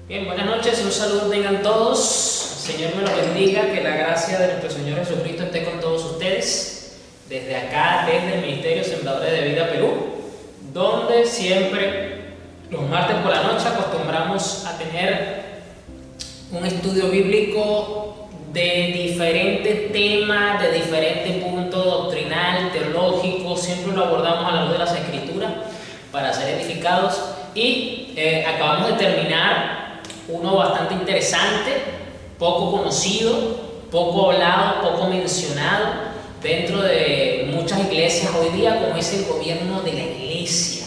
Bien, buenas noches, un saludo tengan todos. Señor me los bendiga, que la gracia de nuestro Señor Jesucristo esté con todos ustedes. Desde acá, desde el Ministerio Sembradores de Vida Perú, donde siempre los martes por la noche acostumbramos a tener un estudio bíblico de diferentes temas, de diferentes puntos doctrinal, teológico. Siempre lo abordamos a la luz de las Escrituras para ser edificados y acabamos de terminar uno bastante interesante, poco conocido, poco hablado, poco mencionado dentro de muchas iglesias hoy día, como es el gobierno de la iglesia,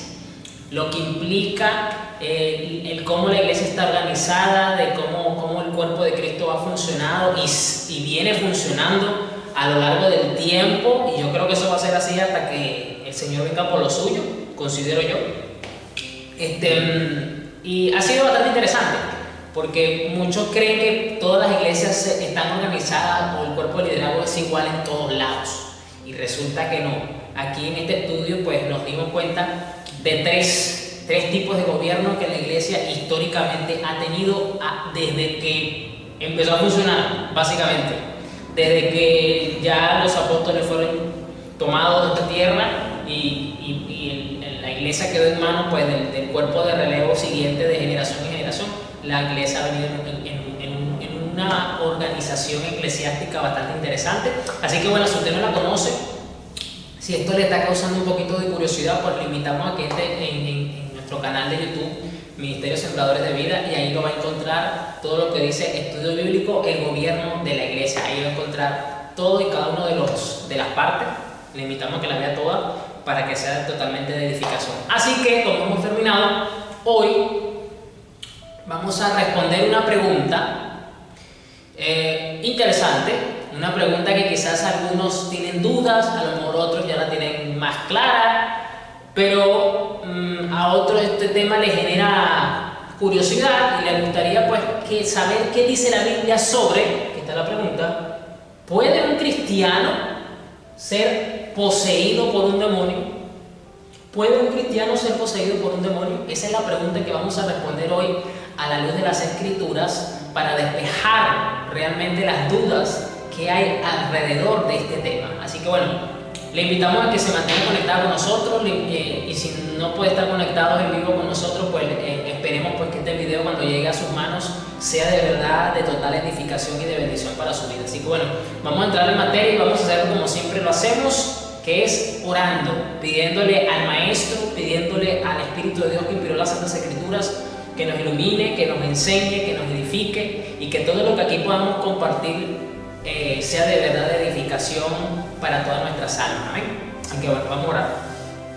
lo que implica el cómo la iglesia está organizada, de cómo el cuerpo de Cristo ha funcionado y viene funcionando a lo largo del tiempo, y yo creo que eso va a ser así hasta que el Señor venga por lo suyo, considero yo. Y ha sido bastante interesante, porque muchos creen que todas las iglesias están organizadas o el cuerpo de liderazgo es igual en todos lados, y resulta que no. Aquí en este estudio pues nos dimos cuenta de tres tipos de gobierno que la iglesia históricamente ha tenido desde que empezó a funcionar, básicamente. Desde que ya los apóstoles fueron tomados de esta tierra y la iglesia quedó en manos pues, del cuerpo de relevo siguiente de generación en generación. La iglesia ha venido en una organización eclesiástica bastante interesante. Así que bueno, si usted no la conoce, si esto le está causando un poquito de curiosidad, pues lo invitamos a que esté en nuestro canal de YouTube, Ministerio Sembradores de Vida, y ahí lo va a encontrar todo lo que dice Estudio Bíblico, el gobierno de la iglesia. Ahí va a encontrar todo y cada uno de las partes. Le invitamos a que la vea toda para que sea totalmente de edificación. Así que, como hemos terminado, hoy vamos a responder una pregunta interesante, una pregunta que quizás algunos tienen dudas, a lo mejor otros ya la tienen más clara, pero a otros este tema les genera curiosidad y les gustaría pues saber qué dice la Biblia sobre, aquí está la pregunta: ¿puede un cristiano ser poseído por un demonio? ¿Puede un cristiano ser poseído por un demonio? Esa es la pregunta que vamos a responder hoy a la luz de las Escrituras, para despejar realmente las dudas que hay alrededor de este tema. Así que bueno, le invitamos a que se mantenga conectado con nosotros, y si no puede estar conectado en vivo con nosotros, pues esperemos pues que este video, cuando llegue a sus manos, sea de verdad de total edificación y de bendición para su vida. Así que bueno, vamos a entrar en materia y vamos a hacerlo como siempre lo hacemos, que es orando, pidiéndole al Maestro, pidiéndole al Espíritu de Dios que inspiró las Santas Escrituras, que nos ilumine, que nos enseñe, que nos edifique, y que todo lo que aquí podamos compartir sea de verdad de edificación para todas nuestras almas. Amén. Así que bueno, vamos a orar.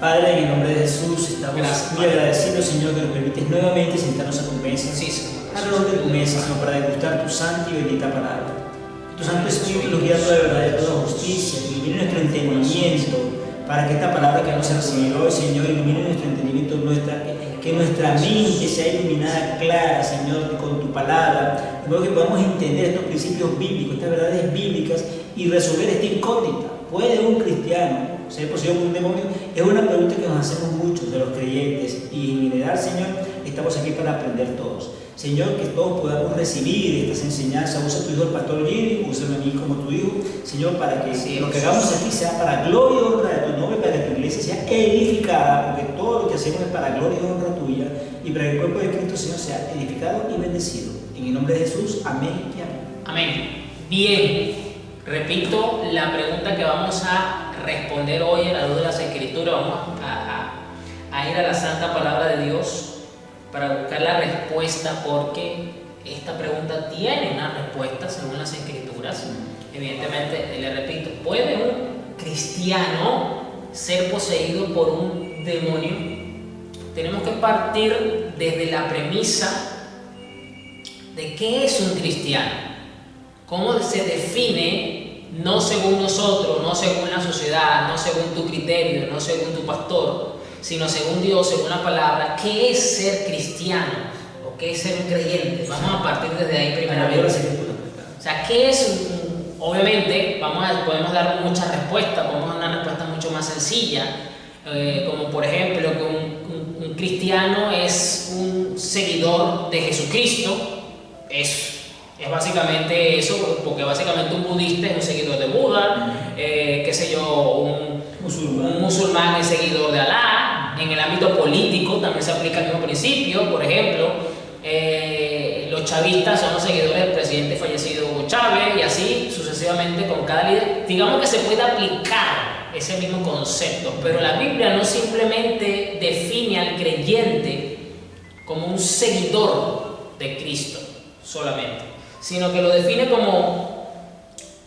Padre, en el nombre de Jesús, estamos Gracias, muy agradecidos, Señor, que nos permites nuevamente sentarnos a tu mesa. Sí, Señor. Alrededor de tu mesa, Señor, para degustar tu santa y bendita palabra. Tu Santo Espíritu nos guía a toda verdad y a toda justicia, que ilumine nuestro entendimiento, para que esta palabra que vamos a recibir hoy, Señor, ilumine nuestro entendimiento, que nuestra mente sea iluminada, clara, Señor, con tu palabra, de modo que podamos entender estos principios bíblicos, estas verdades bíblicas, y resolver esta incógnita. ¿Puede un cristiano ser poseído por un demonio? Es una pregunta que nos hacemos muchos de los creyentes, y en general, Señor, estamos aquí para aprender todos. Señor, que todos podamos recibir estas enseñanzas. Usa tu hijo el pastor Giri, úsame a mí como tu hijo, Señor, para que lo que hagamos aquí sea para gloria y honra de tu nombre, para que tu iglesia sea edificada, porque todo lo que hacemos es para gloria y honra tuya, y para que el cuerpo de Cristo, Señor, sea edificado y bendecido. En el nombre de Jesús, amén y amén. Amén. Bien, repito la pregunta que vamos a responder hoy a la luz de las Escrituras. Vamos a ir a la santa palabra de Dios para buscar la respuesta, porque esta pregunta tiene una respuesta según las Escrituras. Evidentemente, le repito, ¿puede un cristiano ser poseído por un demonio? Tenemos que partir desde la premisa de qué es un cristiano, cómo se define, no según nosotros, no según la sociedad, no según tu criterio, no según tu pastor, sino según Dios, según la palabra. ¿Qué es ser cristiano? ¿O qué es ser un creyente? Vamos a partir desde ahí primeramente. O sea, ¿qué es? Obviamente, podemos dar muchas respuestas, podemos dar una respuesta mucho más sencilla, como por ejemplo que un cristiano es un seguidor de Jesucristo. Es básicamente eso, porque básicamente un budista es un seguidor de Buda, qué sé yo, un musulmán es seguidor de Alá. En el ámbito político también se aplica el mismo principio. Por ejemplo, los chavistas son los seguidores del presidente fallecido Hugo Chávez, y así sucesivamente con cada líder. Digamos que se puede aplicar ese mismo concepto, pero la Biblia no simplemente define al creyente como un seguidor de Cristo solamente, sino que lo define como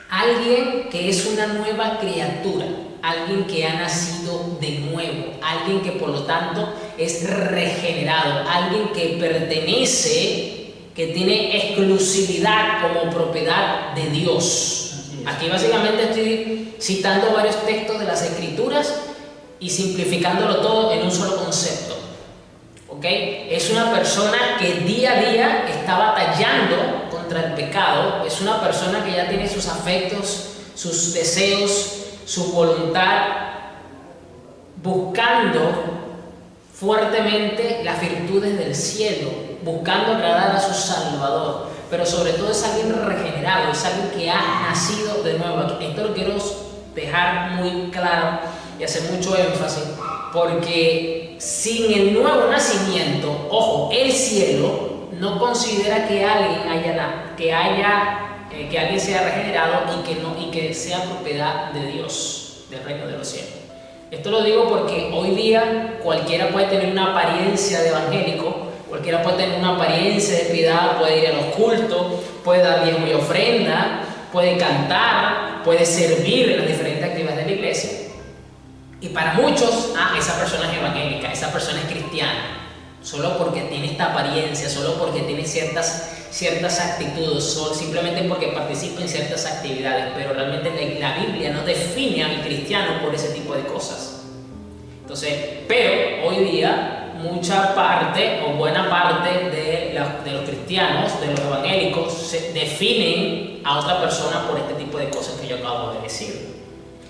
alguien que es una nueva criatura, alguien que ha nacido de nuevo, alguien que por lo tanto es regenerado, alguien que pertenece, que tiene exclusividad como propiedad de Dios. Aquí básicamente estoy citando varios textos de las Escrituras y simplificándolo todo en un solo concepto. ¿Okay? Es una persona que día a día está batallando contra el pecado, es una persona que ya tiene sus afectos, sus deseos, su voluntad, buscando fuertemente las virtudes del cielo, buscando agradar a su Salvador, pero sobre todo es alguien regenerado, es alguien que ha nacido de nuevo. Esto lo quiero dejar muy claro y hacer mucho énfasis, porque sin el nuevo nacimiento, ojo, el cielo no considera que alguien sea regenerado y que sea propiedad de Dios, del reino de los cielos. Esto lo digo porque hoy día cualquiera puede tener una apariencia de evangélico, cualquiera puede tener una apariencia de piedad, puede ir a los cultos, puede dar diezmo y ofrenda, puede cantar, puede servir en las diferentes actividades de la iglesia. Y para muchos, esa persona es evangélica, esa persona es cristiana, solo porque tiene esta apariencia, solo porque tiene ciertas actitudes, simplemente porque participa en ciertas actividades, pero realmente la Biblia no define al cristiano por ese tipo de cosas. Entonces, pero hoy día mucha parte o buena parte de los cristianos, de los evangélicos, definen a otra persona por este tipo de cosas que yo acabo de decir.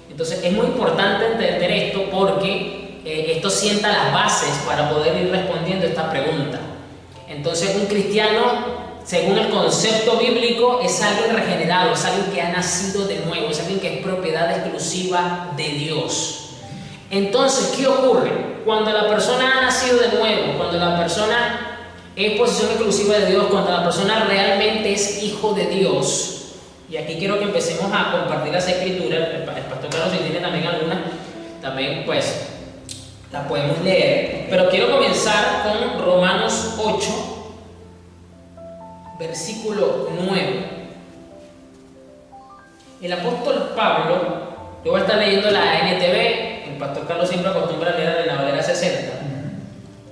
Entonces es muy importante entender esto, porque esto sienta las bases para poder ir respondiendo esta pregunta. Entonces un cristiano, según el concepto bíblico, es alguien regenerado, es alguien que ha nacido de nuevo, es alguien que es propiedad exclusiva de Dios. Entonces, ¿qué ocurre? Cuando la persona ha nacido de nuevo, cuando la persona es posesión exclusiva de Dios, cuando la persona realmente es hijo de Dios, y aquí quiero que empecemos a compartir las escrituras. El pastor Carlos, si tiene también alguna, también pues la podemos leer, pero quiero comenzar con Romanos 8, versículo 9. El apóstol Pablo, yo voy a estar leyendo la NTV, el pastor Carlos siempre acostumbra a leer de la Valera 60,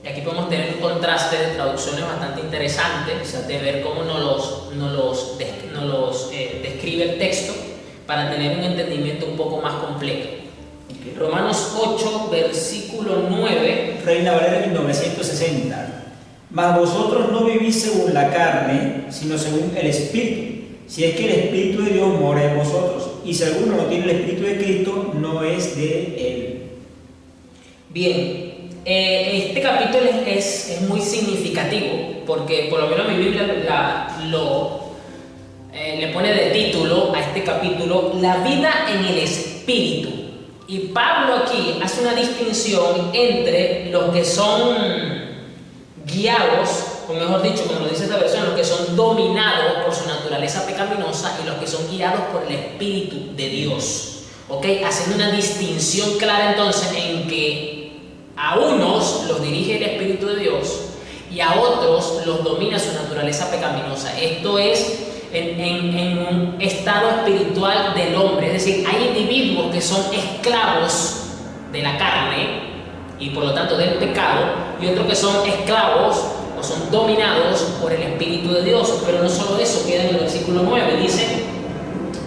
y aquí podemos tener un contraste de traducciones bastante interesante, o sea, de ver cómo nos los describe el texto, para tener un entendimiento un poco más completo. Romanos 8, versículo 9. Reina Valera 1960. Mas vosotros no vivís según la carne, sino según el Espíritu, si es que el Espíritu de Dios mora en vosotros. Y si alguno no tiene el Espíritu de Cristo, no es de él. Bien, este capítulo es muy significativo, porque por lo menos mi Biblia le pone de título a este capítulo La vida en el Espíritu. Y Pablo aquí hace una distinción entre los que son guiados, o mejor dicho, como lo dice esta versión, los que son dominados por su naturaleza pecaminosa, y los que son guiados por el Espíritu de Dios. ¿Ok? Haciendo una distinción clara entonces en que a unos los dirige el Espíritu de Dios y a otros los domina su naturaleza pecaminosa. Esto es en un estado espiritual del hombre, es decir, hay individuos que son esclavos de la carne y por lo tanto del pecado, y otros que son esclavos o son dominados por el Espíritu de Dios. Pero no solo eso, queda en el versículo 9, dice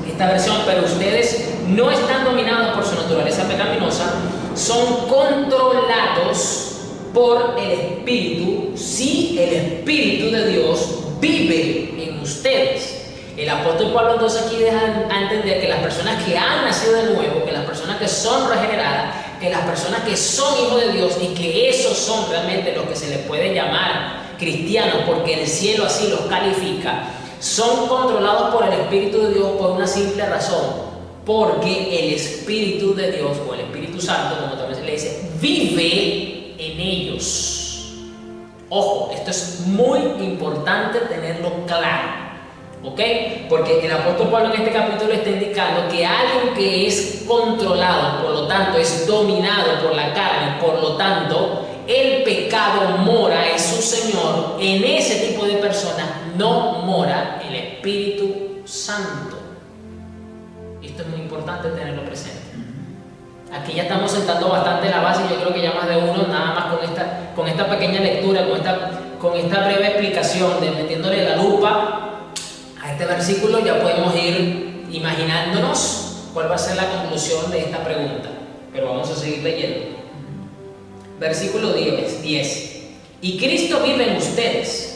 esta versión: pero ustedes no están dominados por su naturaleza pecaminosa, son controlados por el Espíritu, si el Espíritu de Dios vive en ustedes. El apóstol Pablo entonces aquí deja a entender que las personas que han nacido de nuevo, que las personas que son regeneradas, que las personas que son hijos de Dios, y que esos son realmente los que se les puede llamar cristianos, porque el cielo así los califica, son controlados por el Espíritu de Dios por una simple razón, porque el Espíritu de Dios, o el Espíritu Santo, como también se le dice, vive en ellos. Ojo, esto es muy importante tenerlo claro, ¿ok? Porque el apóstol Pablo en este capítulo está indicando que alguien que es controlado, por lo tanto es dominado por la carne, por lo tanto el pecado mora, es su señor, en ese tipo de personas no mora el Espíritu Santo. Esto es muy importante tenerlo presente. Aquí ya estamos sentando bastante la base, yo creo que ya más de uno, nada más con esta pequeña lectura, con esta breve explicación de metiéndole la lupa a este versículo, ya podemos ir imaginándonos cuál va a ser la conclusión de esta pregunta. Pero vamos a seguir leyendo. Versículo 10. Y Cristo vive en ustedes.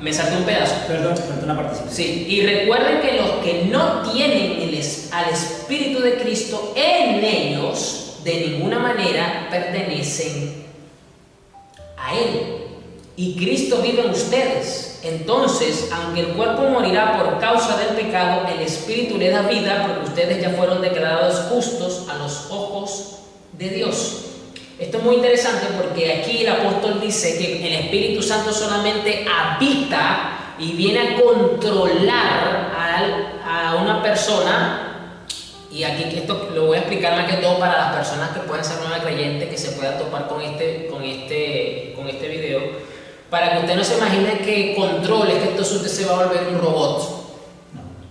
Me salté un pedazo. Perdón, faltó una parte. Sí, y recuerden que los que no tienen al Espíritu de Cristo en ellos, de ninguna manera pertenecen a Él. Y Cristo vive en ustedes. Entonces, aunque el cuerpo morirá por causa del pecado, el Espíritu le da vida, porque ustedes ya fueron declarados justos a los ojos de Dios. Esto es muy interesante porque aquí el apóstol dice que el Espíritu Santo solamente habita y viene a controlar a una persona. Y aquí esto lo voy a explicar más que todo para las personas que pueden ser nuevas creyentes, que se puedan topar con este video, para que usted no se imagine que controle, que esto usted se va a volver un robot.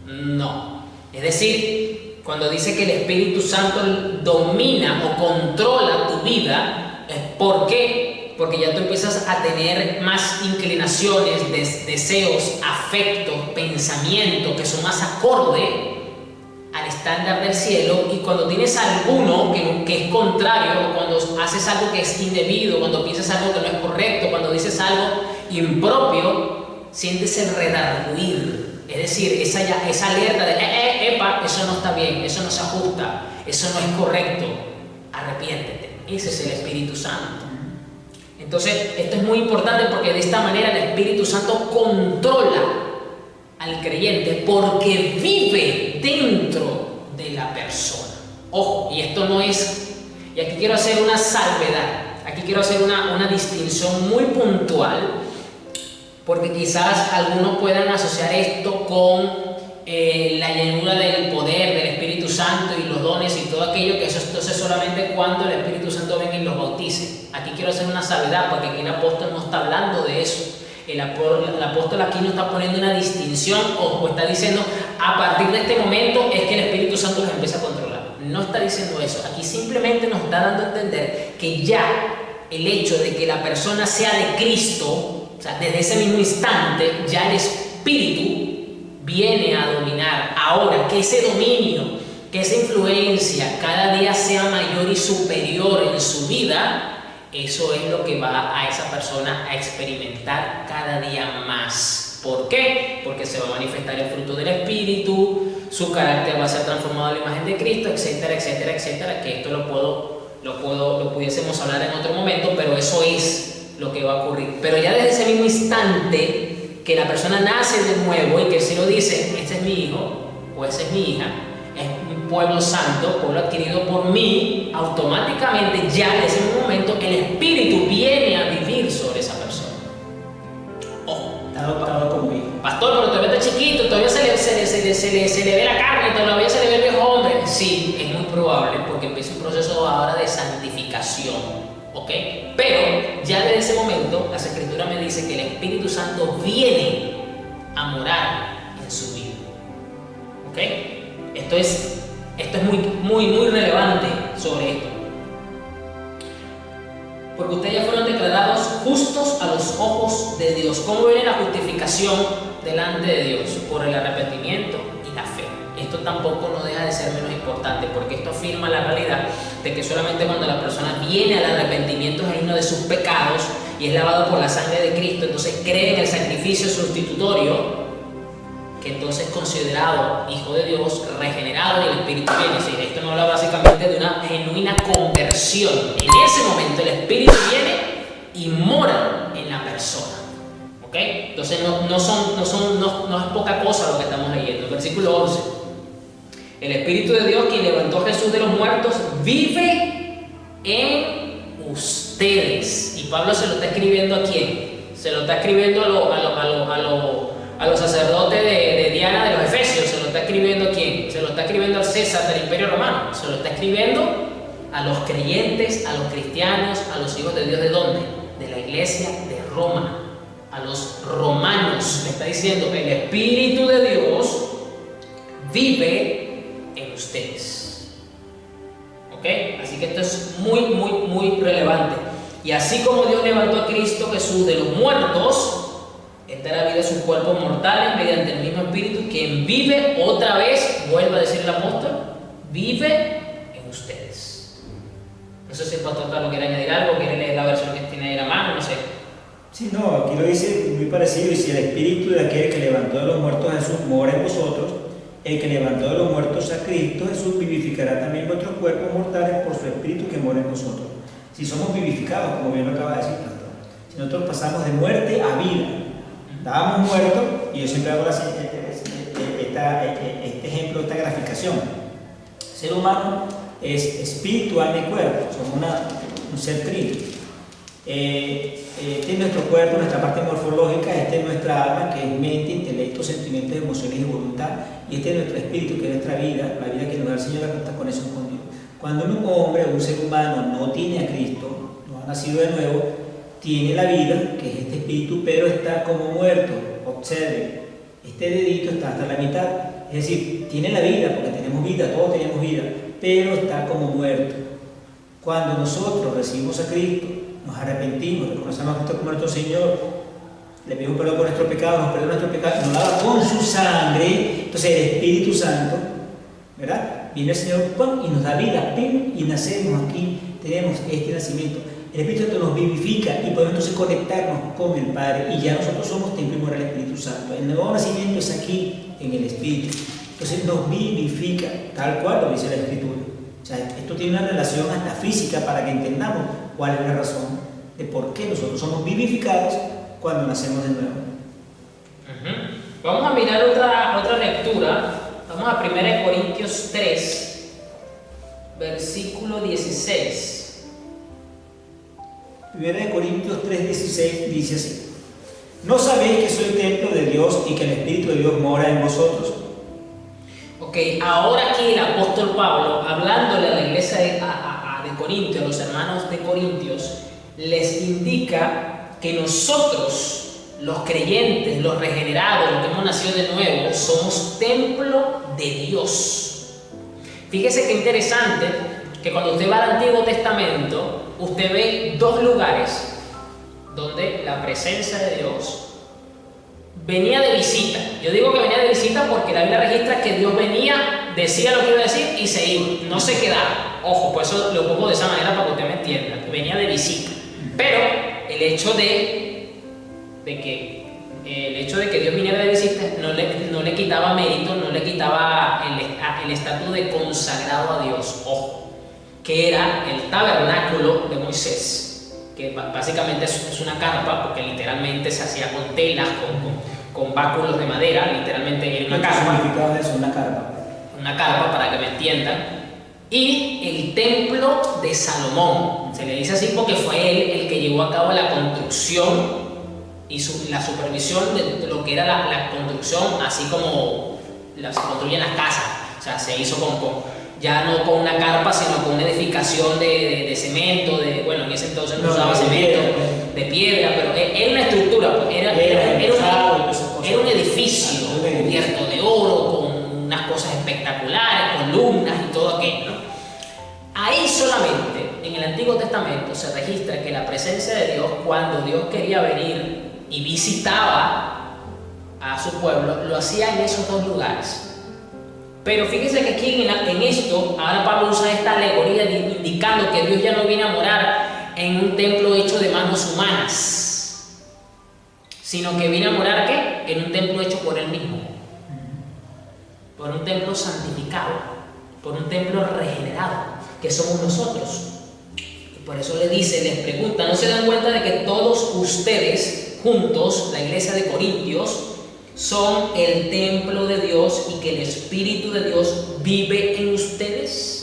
No. Es decir, cuando dice que el Espíritu Santo domina o controla tu vida, ¿por qué? Porque ya tú empiezas a tener más inclinaciones, deseos, afectos, pensamientos que son más acorde al estándar del cielo. Y cuando tienes alguno que es contrario, cuando haces algo que es indebido, cuando piensas algo que no es correcto, cuando dices algo impropio, sientes el redarguir. Es decir, esa alerta de epa, eso no está bien, eso no se ajusta, eso no es correcto, arrepiéntete. Ese es el Espíritu Santo. Entonces, esto es muy importante porque de esta manera el Espíritu Santo controla al creyente porque vive dentro de la persona. Ojo, y esto no es, y aquí quiero hacer una salvedad, aquí quiero hacer una distinción muy puntual, porque quizás algunos puedan asociar esto con la llenura del poder del Espíritu Santo y los dones y todo aquello, que eso entonces solamente cuando el Espíritu Santo venga y los bautice. Aquí quiero hacer una salvedad porque aquí el apóstol no está hablando de eso. El apóstol aquí no está poniendo una distinción o está diciendo a partir de este momento es que el Espíritu Santo los empieza a controlar. No está diciendo eso. Aquí simplemente nos está dando a entender que ya el hecho de que la persona sea de Cristo, o sea, desde ese mismo instante, ya el Espíritu viene a dominar. Ahora, que ese dominio, que esa influencia cada día sea mayor y superior en su vida, eso es lo que va a esa persona a experimentar cada día más. ¿Por qué? Porque se va a manifestar el fruto del Espíritu, su carácter va a ser transformado a la imagen de Cristo, etcétera, etcétera, etcétera. Que esto lo pudiésemos hablar en otro momento, pero eso es lo que va a ocurrir. Pero ya desde ese mismo instante que la persona nace de nuevo y que el cielo dice, este es mi hijo o esa es mi hija, es un pueblo santo, pueblo adquirido por mí, automáticamente ya en ese momento el Espíritu viene a vivir sobre esa persona. Ojo, Está adoptado como hijo. pastor, pero todavía está chiquito, todavía se le ve la carne, todavía se le ve el viejo hombre. Sí, es muy probable porque empieza un proceso ahora de santificación. ¿Ok? Pero ya desde ese momento la Escritura me dice que el Espíritu Santo viene a morar en su vida. ¿Ok? Esto es muy relevante sobre esto. Porque ustedes ya fueron declarados justos a los ojos de Dios. ¿Cómo viene la justificación delante de Dios? Por el arrepentimiento y la fe. Esto tampoco no deja de ser menos importante, porque esto afirma la realidad de que solamente cuando la persona viene al arrepentimiento genuino de sus pecados y es lavado por la sangre de Cristo, entonces cree en el sacrificio sustitutorio, que entonces es considerado hijo de Dios, regenerado, y el Espíritu viene. Es decir, esto no habla básicamente de una genuina conversión. En ese momento el Espíritu viene y mora en la persona. ¿Ok? Entonces no es poca cosa lo que estamos leyendo. Versículo 11. El Espíritu de Dios, quien levantó a Jesús de los muertos, vive en ustedes. Y Pablo se lo está escribiendo ¿a quién? Se lo está escribiendo a los sacerdotes de Diana de los Efesios. Se lo está escribiendo ¿a quién? Se lo está escribiendo al César del Imperio Romano. Se lo está escribiendo a los creyentes, a los cristianos, a los hijos de Dios. ¿De dónde? De la iglesia de Roma. A los romanos. Le está diciendo que el Espíritu de Dios vive en ustedes. ¿Ok? Así que esto es muy relevante. Y así como Dios levantó a Cristo Jesús de los muertos, Él dará vida a sus cuerpos mortales mediante el mismo Espíritu, quien vive otra vez, vuelve a decir el apóstol, vive en ustedes. No sé si el pastor Carlos quiere añadir algo, quiere leer la versión que tiene ahí a la mano, no sé. Sí, no, aquí lo dice muy parecido, y si el Espíritu de aquel que levantó de los muertos a Jesús mora en vosotros, el que levantó de los muertos a Cristo Jesús vivificará también vuestros cuerpos mortales por su Espíritu que mora en vosotros. Si somos vivificados, como bien lo acaba de decir el pastor, si nosotros pasamos de muerte a vida, estábamos muertos, y yo siempre hago este ejemplo, esta graficación. El ser humano es espíritu, alma y cuerpo, somos un ser trino. Este es nuestro cuerpo, nuestra parte morfológica, este es nuestra alma, que es mente, intelecto, sentimientos, emociones y voluntad, y este es nuestro espíritu, que es nuestra vida, la vida que nos da el Señor, la conexión con Dios. Cuando un hombre o un ser humano no tiene a Cristo, no ha nacido de nuevo, tiene la vida, que es este espíritu, pero está como muerto. Observe, este dedito está hasta la mitad, es decir, tiene la vida, porque tenemos vida, todos tenemos vida, pero está como muerto. Cuando nosotros recibimos a Cristo, nos arrepentimos, reconocemos a Cristo como nuestro Señor, le pedimos perdón por nuestro pecado, nos perdona nuestro pecado, nos lava con su sangre. Entonces el Espíritu Santo, ¿verdad?, viene el Señor y nos da vida, y nacemos aquí, tenemos este nacimiento. El Espíritu Santo nos vivifica y podemos entonces conectarnos con el Padre, y ya nosotros somos templo y morada del Espíritu Santo. El nuevo nacimiento es aquí, en el Espíritu. Entonces nos vivifica, tal cual lo dice la Escritura. O sea, esto tiene una relación hasta física para que entendamos cuál es la razón de por qué nosotros somos vivificados cuando nacemos de nuevo. Vamos a mirar otra lectura. Vamos a 1 Corintios 3, versículo 16. 1 Corintios 3:16 dice así: ¿no sabéis que soy templo de Dios y que el Espíritu de Dios mora en vosotros? Ok, ahora aquí el apóstol Pablo, hablándole a la iglesia de Corintios, a los hermanos de Corintios, les indica que nosotros, los creyentes, los regenerados, los que hemos nacido de nuevo, somos templo de Dios. Fíjese qué interesante que cuando usted va al Antiguo Testamento, usted ve dos lugares donde la presencia de Dios venía de visita. Yo digo que venía de visita porque la Biblia registra que Dios venía, decía lo que iba a decir y se iba, no se quedaba. Ojo, por eso lo pongo de esa manera para que usted me entienda, que venía de visita. Pero el hecho de que Dios viniera de visita no le quitaba mérito, no le quitaba el estatus de consagrado a Dios. Ojo, que era el tabernáculo de Moisés, que básicamente es una carpa, porque literalmente se hacía con telas, con báculos de madera, literalmente era una carpa. Una carpa, para que me entiendan. Y el templo de Salomón, se le dice así porque fue él el que llevó a cabo la construcción y la supervisión de lo que era la construcción, así como se construyen las casas. O sea, se hizo ya no con una carpa, sino con una edificación de cemento, bueno, en ese entonces no usaba cemento, de piedra, pero era una estructura, era un edificio cubierto de oro, con unas cosas espectaculares, columnas y todo aquello, ¿no? Ahí solamente, en el Antiguo Testamento, se registra que la presencia de Dios, cuando Dios quería venir y visitaba a su pueblo, lo hacía en esos dos lugares. Pero fíjense que aquí en esto, ahora Pablo usa esta alegoría indicando que Dios ya no viene a morar en un templo hecho de manos humanas, sino que viene a morar ¿qué? En un templo hecho por Él mismo, por un templo santificado, por un templo regenerado, que somos nosotros. por eso le dice, les pregunta, ¿no se dan cuenta de que todos ustedes juntos, la iglesia de Corintios, son el templo de Dios y que el Espíritu de Dios vive en ustedes?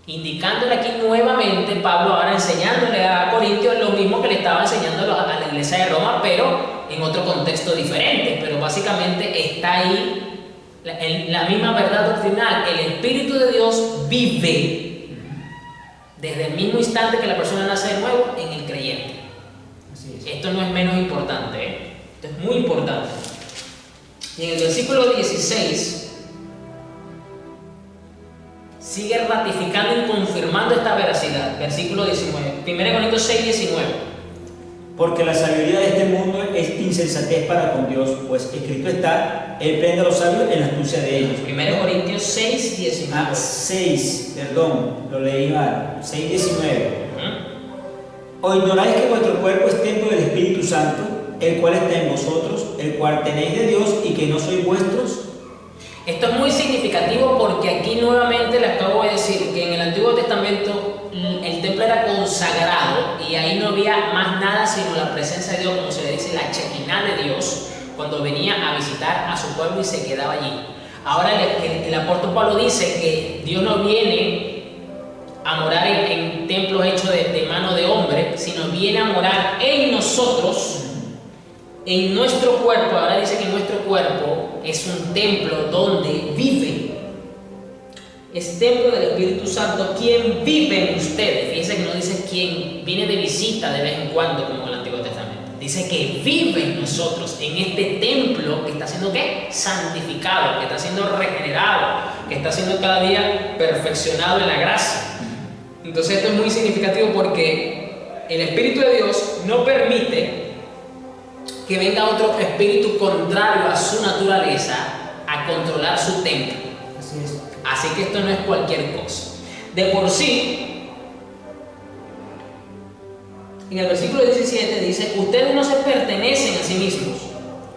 Indicándole aquí nuevamente, Pablo ahora enseñándole a Corintios lo mismo que le estaba enseñando a la iglesia de Roma, pero en otro contexto diferente. Pero básicamente está ahí la misma verdad doctrinal. El Espíritu de Dios vive desde el mismo instante que la persona nace de nuevo en el creyente. Así es. Esto no es menos importante, ¿eh? Esto es muy importante. Y en el versículo 16 sigue ratificando y confirmando esta veracidad. Versículo 19, 1 Corintios 6, 19. Porque la sabiduría de este mundo es insensatez para con Dios, pues escrito está, Él prende a los sabios en la astucia de ellos. 1 Corintios 6, 19. 6, perdón, lo leí mal. 6, 19. ¿O ignoráis que vuestro cuerpo es templo del Espíritu Santo, el cual está en vosotros, el cual tenéis de Dios y que no sois vuestros? Esto es muy significativo porque aquí nuevamente les acabo de decir que en el Antiguo Testamento el templo era consagrado y ahí no había más nada sino la presencia de Dios, como se le dice, la Shekinah de Dios, cuando venía a visitar a su pueblo y se quedaba allí. Ahora el apóstol Pablo dice que Dios no viene a morar en templos hechos de mano de hombre, sino viene a morar en nosotros, en nuestro cuerpo. Ahora dice que nuestro cuerpo es un templo donde vive. Es templo del Espíritu Santo, quien vive en ustedes. Fíjense que no dice quien viene de visita de vez en cuando, como en el Antiguo Testamento. Dice que vive en nosotros, en este templo que está siendo ¿qué? Santificado, que está siendo regenerado, que está siendo cada día perfeccionado en la gracia. Entonces esto es muy significativo porque el Espíritu de Dios no permite que venga otro espíritu contrario a su naturaleza a controlar su templo. Así es. Así que esto no es cualquier cosa. De por sí, en el versículo 17 dice, ustedes no se pertenecen a sí mismos,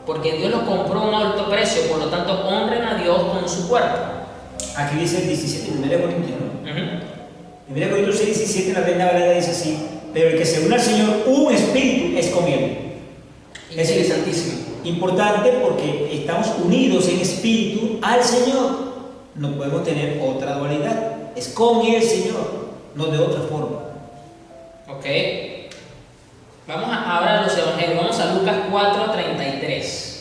porque Dios los compró a un alto precio, por lo tanto honren a Dios con su cuerpo. Aquí dice el 17, 1 Corintios, ¿no? 1 Corintios 6, 17, la Reina Valera dice así, pero el que se une al Señor, un espíritu es con él. Es Interesantísimo. Importante porque estamos unidos en espíritu al Señor. No podemos tener otra dualidad. Es con el Señor, no de otra forma. Ok. Vamos ahora a los evangelios. Vamos a Lucas 4:33.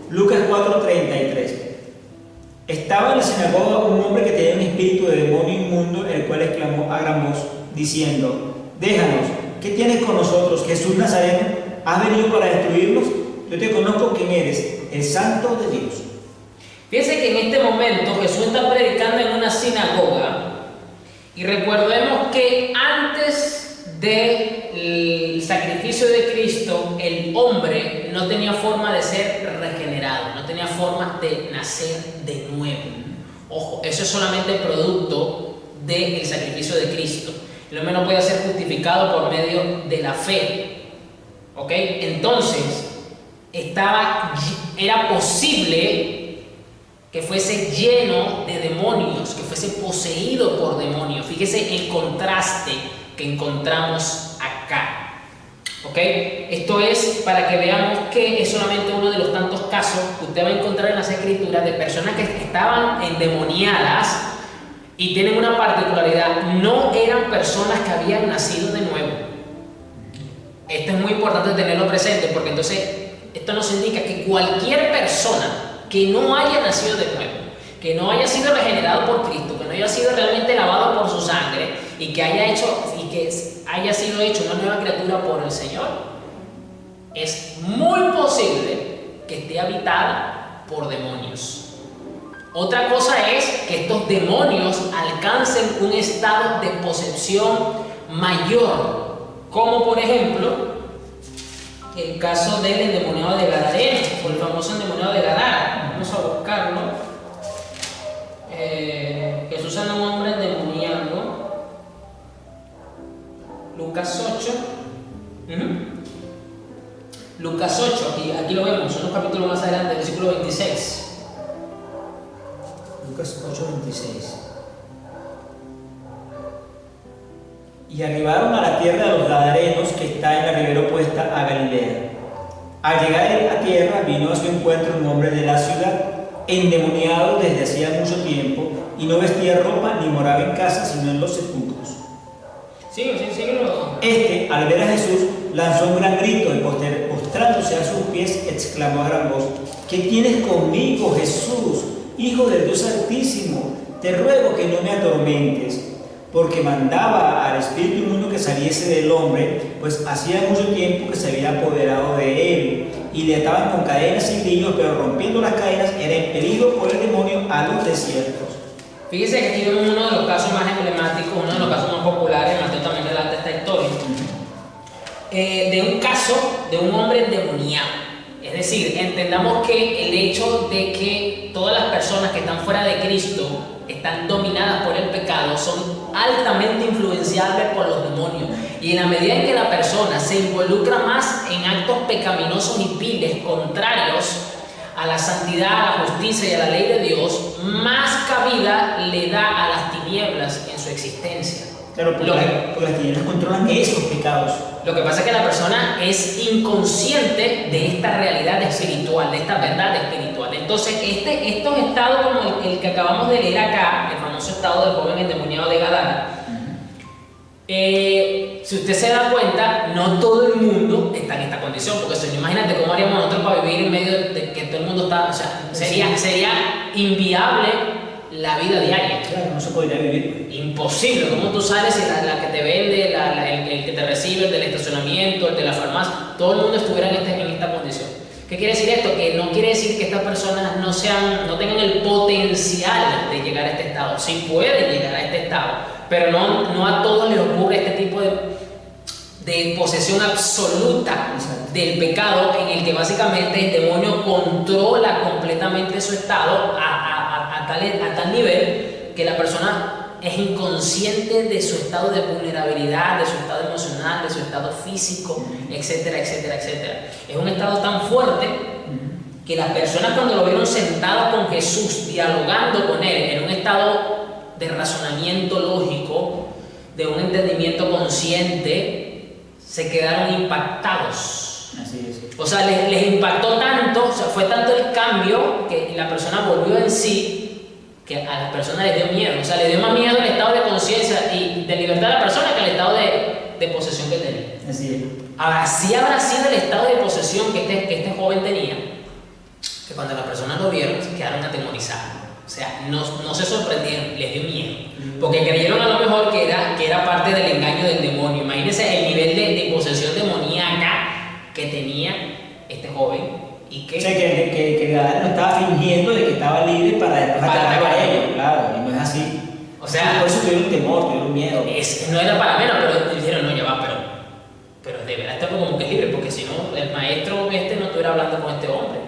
Lucas 4:33. Estaba en la sinagoga un hombre que tenía un espíritu de demonio inmundo, el cual exclamó a gran voz, diciendo, déjanos, ¿qué tienes con nosotros, Jesús Nazareno? ¿Has venido para destruirnos? Yo te conozco quién eres, el Santo de Dios. Fíjense que en este momento Jesús está predicando en una sinagoga y recordemos que antes del sacrificio de Cristo el hombre no tenía forma de ser regenerado, no tenía forma de nacer de nuevo. Ojo, eso es solamente producto del sacrificio de Cristo. El hombre no puede ser justificado por medio de la fe. ¿Ok? Entonces, era posible que fuese lleno de demonios, que fuese poseído por demonios. Fíjese el contraste que encontramos acá. ¿Ok? Esto es para que veamos que es solamente uno de los tantos casos que usted va a encontrar en las Escrituras de personas que estaban endemoniadas y tienen una particularidad: no eran personas que habían nacido de nuevo. Esto es muy importante tenerlo presente, porque entonces esto nos indica que cualquier persona que no haya nacido de nuevo, que no haya sido regenerado por Cristo, que no haya sido realmente lavado por su sangre y que haya sido hecho una nueva criatura por el Señor, es muy posible que esté habitada por demonios. Otra cosa es que estos demonios alcancen un estado de posesión mayor, como por ejemplo el caso del endemoniado de Gadareno, o el famoso endemoniado de Gadara. Vamos a buscarlo. Jesús sana a un hombre endemoniado. Lucas 8. Lucas 8, y aquí lo vemos, en un capítulo más adelante, versículo 26. Lucas 8:26. Y arribaron a la tierra de los Gadarenos, que está en la ribera opuesta a Galilea. Al llegar a tierra, vino a su encuentro un hombre de la ciudad, endemoniado desde hacía mucho tiempo, y no vestía ropa ni moraba en casa, sino en los sepulcros. Sí. Este, al ver a Jesús, lanzó un gran grito y postrándose a sus pies, exclamó a gran voz: ¿Qué tienes conmigo, Jesús, Hijo del Dios Altísimo? Te ruego que no me atormentes. Porque mandaba al espíritu inmundo que saliese del hombre, pues hacía mucho tiempo que se había apoderado de él, y le ataban con cadenas y grillos, pero rompiendo las cadenas era impelido por el demonio a los desiertos. Fíjese que aquí vemos uno de los casos más emblemáticos, uno de los casos más populares. Mateo también relata esta historia, de un caso de un hombre endemoniado. Es decir, entendamos que el hecho de que todas las personas que están fuera de Cristo están dominadas por el pecado, son altamente influenciables por los demonios, y en la medida en que la persona se involucra más en actos pecaminosos y viles contrarios a la santidad, a la justicia y a la ley de Dios, más cabida le da a las tinieblas en su existencia. Claro, porque las tinieblas controlan esos pecados. Lo que pasa es que la persona es inconsciente de esta realidad espiritual, de esta verdad espiritual. Entonces, estos estados como el que acabamos de leer acá, el famoso estado del joven endemoniado de Gadara, si usted se da cuenta, no todo el mundo está en esta condición, porque imagínate cómo haríamos nosotros para vivir en medio de que todo el mundo está, o sea, sería inviable la vida diaria. Claro, no se podría vivir. Imposible. ¿Cómo tú sales y la que te vende, el que te recibe, el del estacionamiento, el de la farmacia, todo el mundo estuviera en esta condición? ¿Qué quiere decir esto? Que no quiere decir que estas personas no tengan el potencial de llegar a este estado. Sí pueden llegar a este estado, pero no a todos les ocurre este tipo de posesión absoluta del pecado, en el que básicamente el demonio controla completamente su estado a tal nivel que la persona es inconsciente de su estado de vulnerabilidad, de su estado emocional, de su estado físico, etcétera, etcétera, etcétera. Es un estado tan fuerte que las personas, cuando lo vieron sentado con Jesús, dialogando con él, en un estado de razonamiento lógico, de un entendimiento consciente, se quedaron impactados. Así es. O sea, les impactó tanto, o sea, fue tanto el cambio que la persona volvió en sí, que a las personas les dio miedo. O sea, le dio más miedo el estado de conciencia y de libertad de la persona que el estado de posesión que tenía. Así es. Así habrá sido el estado de posesión que este joven tenía, que cuando las personas lo vieron se quedaron atemorizados. O sea, no se sorprendieron, les dio miedo, porque creyeron a lo mejor que era parte del engaño del demonio. Imagínense el nivel de posesión demoníaca que tenía este joven. Y que, o sea, que Gadara no estaba fingiendo de que estaba libre para después atacar a ellos, claro, y no es así. O sea, por eso tuvieron temor, tuvieron miedo. No era para menos, pero dijeron, no, ya va, pero de verdad está como que es libre, porque si no, el maestro no estuviera hablando con este hombre.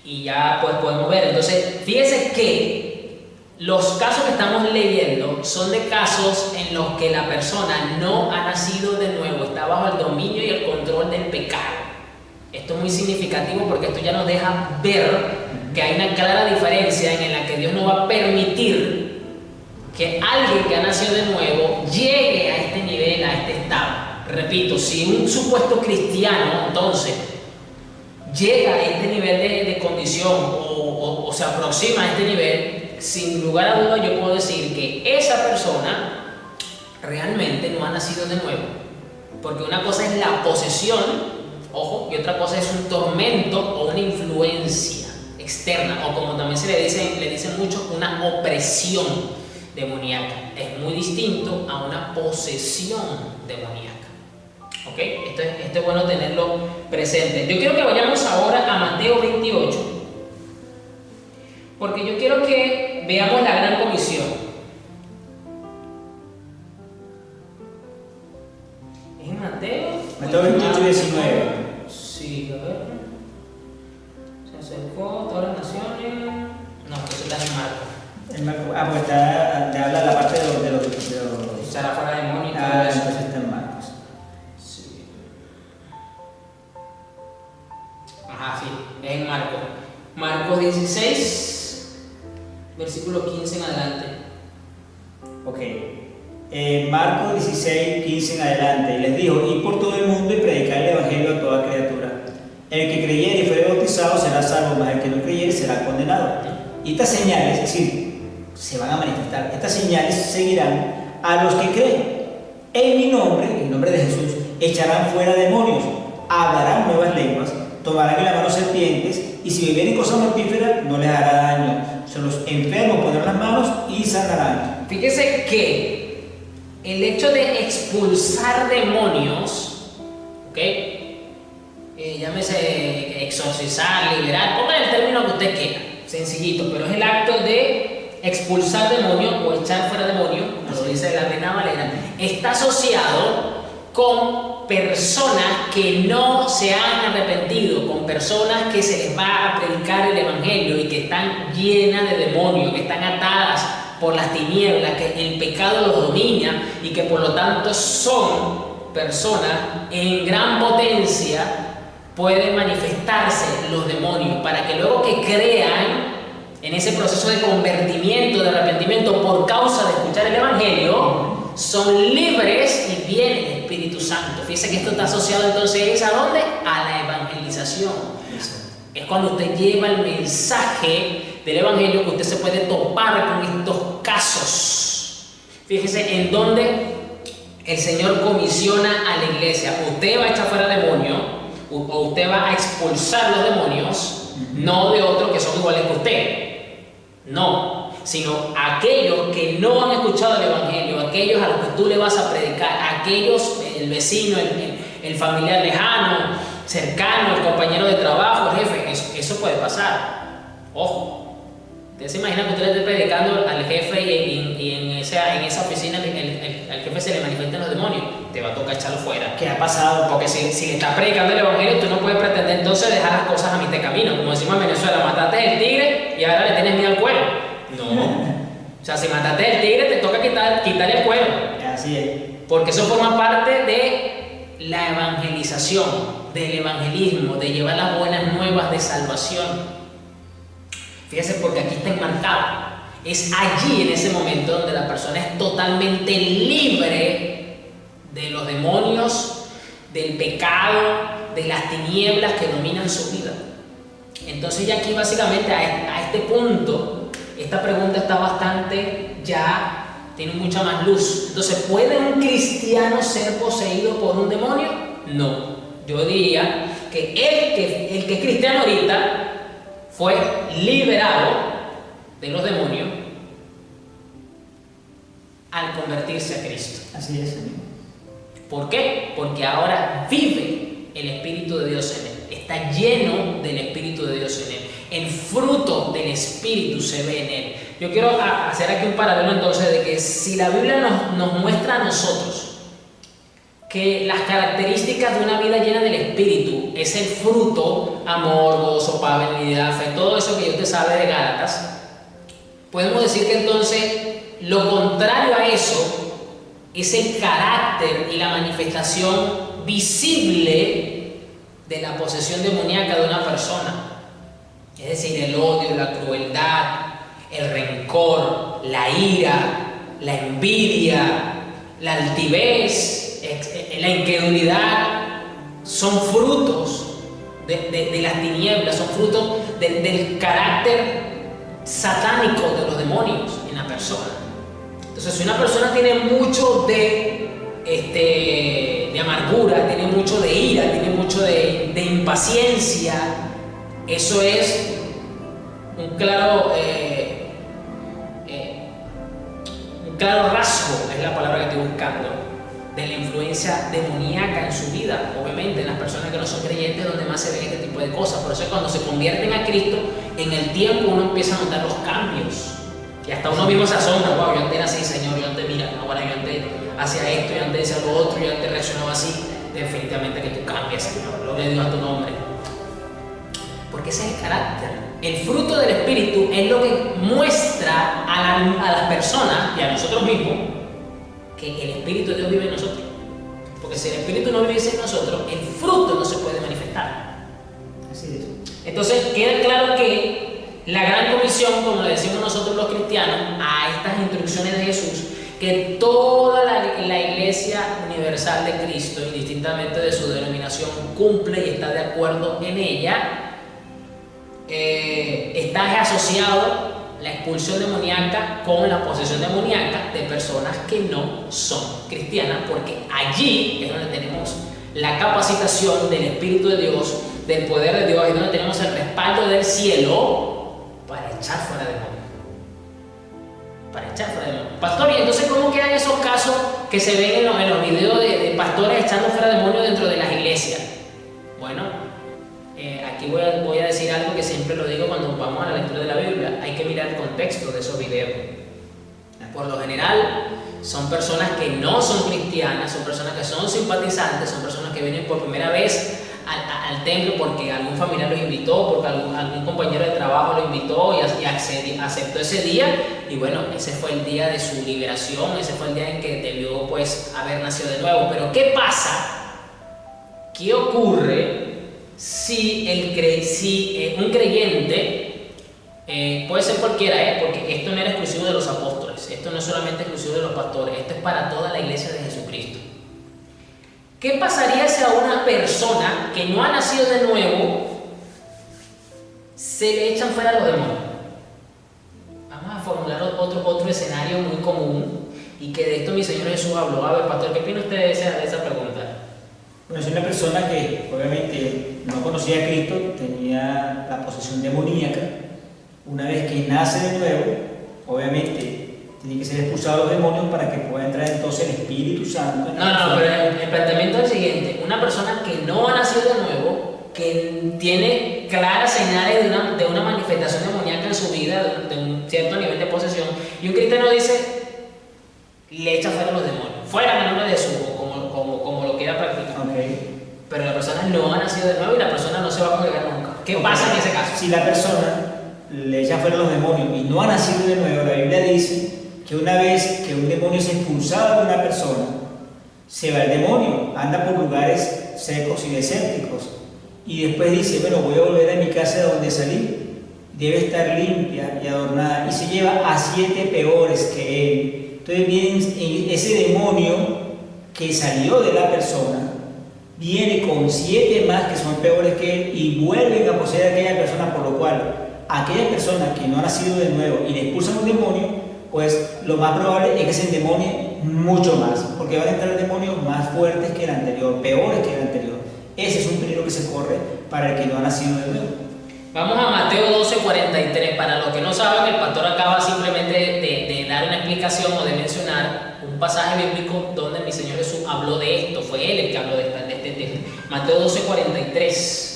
Y ya pues podemos ver. Entonces, fíjense que los casos que estamos leyendo son de casos en los que la persona no ha nacido de nuevo, está bajo el dominio y el control del pecado. Esto es muy significativo porque esto ya nos deja ver que hay una clara diferencia en la que Dios no va a permitir que alguien que ha nacido de nuevo llegue a este nivel, a este estado. Repito, si un supuesto cristiano entonces llega a este nivel de condición o se aproxima a este nivel, sin lugar a dudas yo puedo decir que esa persona realmente no ha nacido de nuevo, porque una cosa es la posesión, ojo, y otra cosa es un tormento o una influencia externa, o como también se le dicen mucho, una opresión demoníaca. Es muy distinto a una posesión demoníaca. ¿Ok? Esto es bueno tenerlo presente. Yo quiero que vayamos ahora a Mateo 28, porque yo quiero que veamos la gran comisión. ¿Es en Mateo? Mateo 28, 19. Sí, a ver. Se acercó todas las naciones. No, eso está en Marcos. Pues te habla la parte de los Echará fuera demonios. Entonces está en Marcos. Sí. Ajá, sí, es en Marcos. Marcos 16, versículo 15 en adelante. Ok. Marcos 16, 15 en adelante. Y les dijo: id por todo el mundo y predicar el evangelio a toda criatura. El que creyere y fuere bautizado será salvo, mas el que no creyere será condenado. Y estas señales, es decir, se van a manifestar. Estas señales seguirán a los que creen. En mi nombre, en nombre de Jesús, echarán fuera demonios, hablarán nuevas lenguas, tomarán en la mano serpientes, y si bebieren cosas mortíferas no les hará daño. Se los enfermos pondrán las manos y sanarán. Fíjese que el hecho de expulsar demonios, ¿ok? Llámese exorcizar, liberar, pongan el término que usted quiera, sencillito, pero es el acto de expulsar demonios o echar fuera demonios, como lo dice la Reina Valera, está asociado con personas que no se han arrepentido, con personas que se les va a predicar el evangelio y que están llenas de demonios, que están atadas por las tinieblas, que el pecado los domina y que por lo tanto son personas en gran potencia. Pueden manifestarse los demonios para que luego que crean en ese proceso de convertimiento, de arrepentimiento por causa de escuchar el evangelio, son libres y viene el Espíritu Santo. Fíjense que esto está asociado entonces ¿a dónde? A la evangelización. Es cuando usted lleva el mensaje del evangelio que usted se puede topar con estos casos. Fíjese en donde el Señor comisiona a la iglesia. Usted va a echar fuera demonios o usted va a expulsar los demonios, no de otros que son iguales que usted, no, sino aquellos que no han escuchado el evangelio, aquellos a los que tú le vas a predicar, aquellos, el vecino, el familiar lejano, cercano, el compañero de trabajo, el jefe. Eso puede pasar. Ojo, usted se imagina que usted le esté predicando al jefe y en esa oficina al jefe se le manifiestan los demonios, te va a tocar echarlo fuera. ¿Qué ha pasado? Porque si le estás predicando el evangelio, tú no puedes pretender entonces dejar las cosas a mitad de camino. Como decimos en Venezuela, mataste el tigre y ahora le tienes miedo al cuero. No. O sea, si mataste el tigre, te toca quitarle el cuero. Así es. Porque eso forma parte de la evangelización, del evangelismo, de llevar las buenas nuevas de salvación. Fíjese, porque aquí está enmarcado. Es allí, en ese momento, donde la persona es totalmente libre de los demonios, del pecado, de las tinieblas que dominan su vida. Entonces ya aquí básicamente a este punto, esta pregunta está bastante ya, tiene mucha más luz. Entonces, ¿puede un cristiano ser poseído por un demonio? No. Yo diría que el que es cristiano ahorita fue liberado de los demonios al convertirse a Cristo. Así es. ¿Por qué? Porque ahora vive el Espíritu de Dios en él. Está lleno del Espíritu de Dios en él. El fruto del Espíritu se ve en él. Yo quiero hacer aquí un paralelo entonces de que si la Biblia nos muestra a nosotros que las características de una vida llena del Espíritu es el fruto, amor, gozo, paz, benignidad, fe, todo eso que usted sabe de Gálatas, podemos decir que entonces lo contrario a eso es el carácter y la manifestación visible de la posesión demoníaca de una persona. Es decir, el odio, la crueldad, el rencor, la ira, la envidia, la altivez, la incredulidad, son frutos de las tinieblas, son frutos del carácter satánico de los demonios en la persona. Entonces, si una persona tiene mucho de amargura, tiene mucho de ira, tiene mucho de impaciencia, eso es un claro rasgo, es la palabra que estoy buscando, de la influencia demoníaca en su vida. Obviamente en las personas que no son creyentes es donde más se ven este tipo de cosas. Por eso es cuando se convierten a Cristo, en el tiempo uno empieza a notar los cambios y hasta uno mismo se asombra. Wow, yo antes era así, Señor, yo antes, mira, ahora yo antes hacía esto, yo antes decía lo otro, yo antes reaccionaba así. Definitivamente que tú cambias, Señor, gloria a Dios a tu nombre, porque ese es el carácter. El fruto del Espíritu es lo que muestra a las personas y a nosotros mismos que el Espíritu de Dios vive en nosotros. Porque si el Espíritu no vive en nosotros, el fruto no se puede manifestar. Así es. Entonces queda claro que la gran comisión, como le decimos nosotros los cristianos, a estas instrucciones de Jesús, que toda la Iglesia Universal de Cristo, indistintamente de su denominación, cumple y está de acuerdo en ella, está asociado la expulsión demoníaca con la posesión demoníaca de personas que no son cristianas, porque allí es donde tenemos la capacitación del Espíritu de Dios, del poder de Dios, es donde tenemos el respaldo del cielo para echar fuera demonios. Para echar fuera demonios. Pastor, ¿y entonces cómo quedan esos casos que se ven en los videos de pastores echando fuera demonios dentro de las iglesias? Bueno, aquí voy a decir algo que siempre lo digo cuando vamos a la lectura de la Biblia. Hay que mirar el contexto de esos videos. Por lo general, son personas que no son cristianas, son personas que son simpatizantes, son personas que vienen por primera vez al templo porque algún familiar los invitó, porque algún compañero de trabajo lo invitó y aceptó ese día, y bueno, ese fue el día de su liberación, ese fue el día en que debió pues haber nacido de nuevo. Pero ¿qué pasa? ¿Qué ocurre si un creyente, puede ser cualquiera, porque esto no era exclusivo de los apóstoles, esto no es solamente exclusivo de los pastores, esto es para toda la iglesia de Jesucristo? ¿Qué pasaría si a una persona que no ha nacido de nuevo se le echan fuera los demonios? Vamos a formular otro escenario muy común y que de esto mi Señor Jesús habló. A ver, pastor, ¿qué opina usted de esa pregunta? Bueno, es una persona que obviamente no conocía a Cristo, tenía la posesión demoníaca. Una vez que nace de nuevo, obviamente tiene que ser expulsado los demonios para que pueda entrar entonces el Espíritu Santo. No, pero el planteamiento es el siguiente: una persona que no ha nacido de nuevo, que tiene claras señales de una manifestación demoníaca en su vida, de un cierto nivel de posesión, y un cristiano dice, le echa fuera los demonios, fuera en el nombre de Jesús, como lo quiera practicar. Okay. Pero la persona no ha nacido de nuevo y la persona no se va a congregar nunca. ¿Qué pasa en ese caso? Si la persona le echa fuera los demonios y no ha nacido de nuevo, la Biblia dice que una vez que un demonio es expulsado de una persona, se va el demonio, anda por lugares secos y desérticos, y después dice, bueno, voy a volver a mi casa de donde salí, debe estar limpia y adornada, y se lleva a 7 peores que él. Entonces viene ese demonio que salió de la persona, viene con 7 más que son peores que él y vuelven a poseer a aquella persona, por lo cual aquella persona que no ha nacido de nuevo y le expulsan un demonio, pues lo más probable es que se endemonie mucho más, porque van a entrar demonios más fuertes que el anterior, peores que el anterior. Ese es un peligro que se corre para el que no ha nacido de nuevo. Vamos a Mateo 12:43. Para los que no saben, el pastor acaba simplemente de dar una explicación o de mencionar un pasaje bíblico donde mi Señor Jesús habló de esto. Fue Él el que habló de este tema. Mateo 12:43.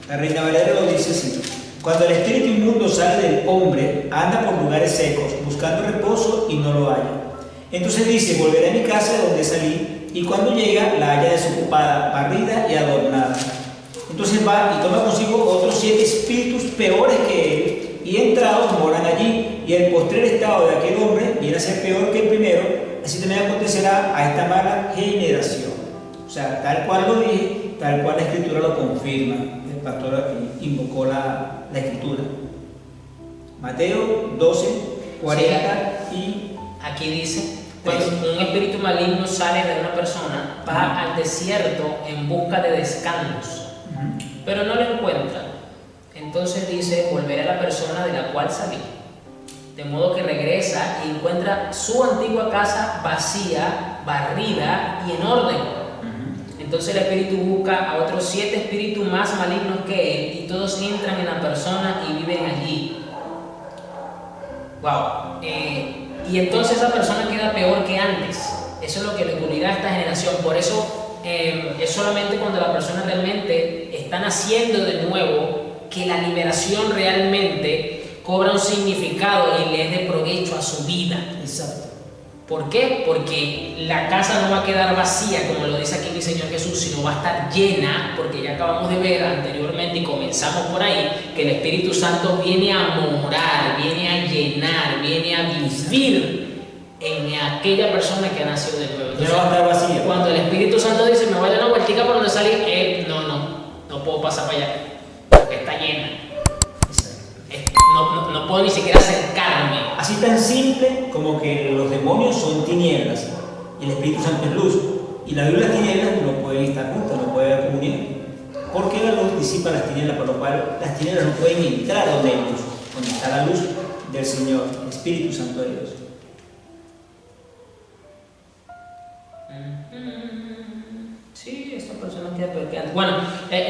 La Reina Valera lo dice así: cuando el espíritu inmundo sale del hombre, anda por lugares secos, buscando reposo y no lo halla. Entonces dice, volveré a mi casa de donde salí, y cuando llega la halla desocupada, barrida y adornada. Entonces va y toma consigo otros 7 espíritus peores que él, y entrados moran allí, y el postrer estado de aquel hombre viene a ser peor que el primero. Así también acontecerá a esta mala generación. O sea, tal cual lo dije, tal cual la Escritura lo confirma. El pastor invocó la Escritura. Mateo 12:40 y... Aquí dice, cuando un espíritu maligno sale de una persona, va al desierto en busca de descanso, pero no lo encuentra. Entonces dice, volveré a la persona de la cual salí. De modo que regresa y encuentra su antigua casa vacía, barrida y en orden. Entonces el espíritu busca a otros 7 espíritus más malignos que él, y todos entran en la persona y viven allí. Wow. Y entonces esa persona queda peor que antes. Eso es lo que le ocurrirá a esta generación. Por eso es solamente cuando la persona realmente está naciendo de nuevo que la liberación realmente cobra un significado y le es de provecho a su vida. Exacto. ¿Por qué? Porque la casa no va a quedar vacía, como lo dice aquí mi Señor Jesús, sino va a estar llena, porque ya acabamos de ver anteriormente y comenzamos por ahí, que el Espíritu Santo viene a morar, viene a llenar, viene a vivir en aquella persona que ha nacido de nuevo. Entonces, no va a estar vacía. Cuando el Espíritu Santo dice, me voy a dar una vueltica por donde salí, no puedo pasar para allá, porque está llena. puedo ni siquiera acercarme. Así tan simple como que los demonios son tinieblas y el Espíritu Santo es luz. Y la luz y las tinieblas no pueden estar juntas, no pueden haber comunión. Porque la luz disipa las tinieblas, por lo cual las tinieblas no pueden entrar donde hay luz, donde está la luz del Señor, el Espíritu Santo de Dios. Sí, esa persona queda peor que antes. Bueno,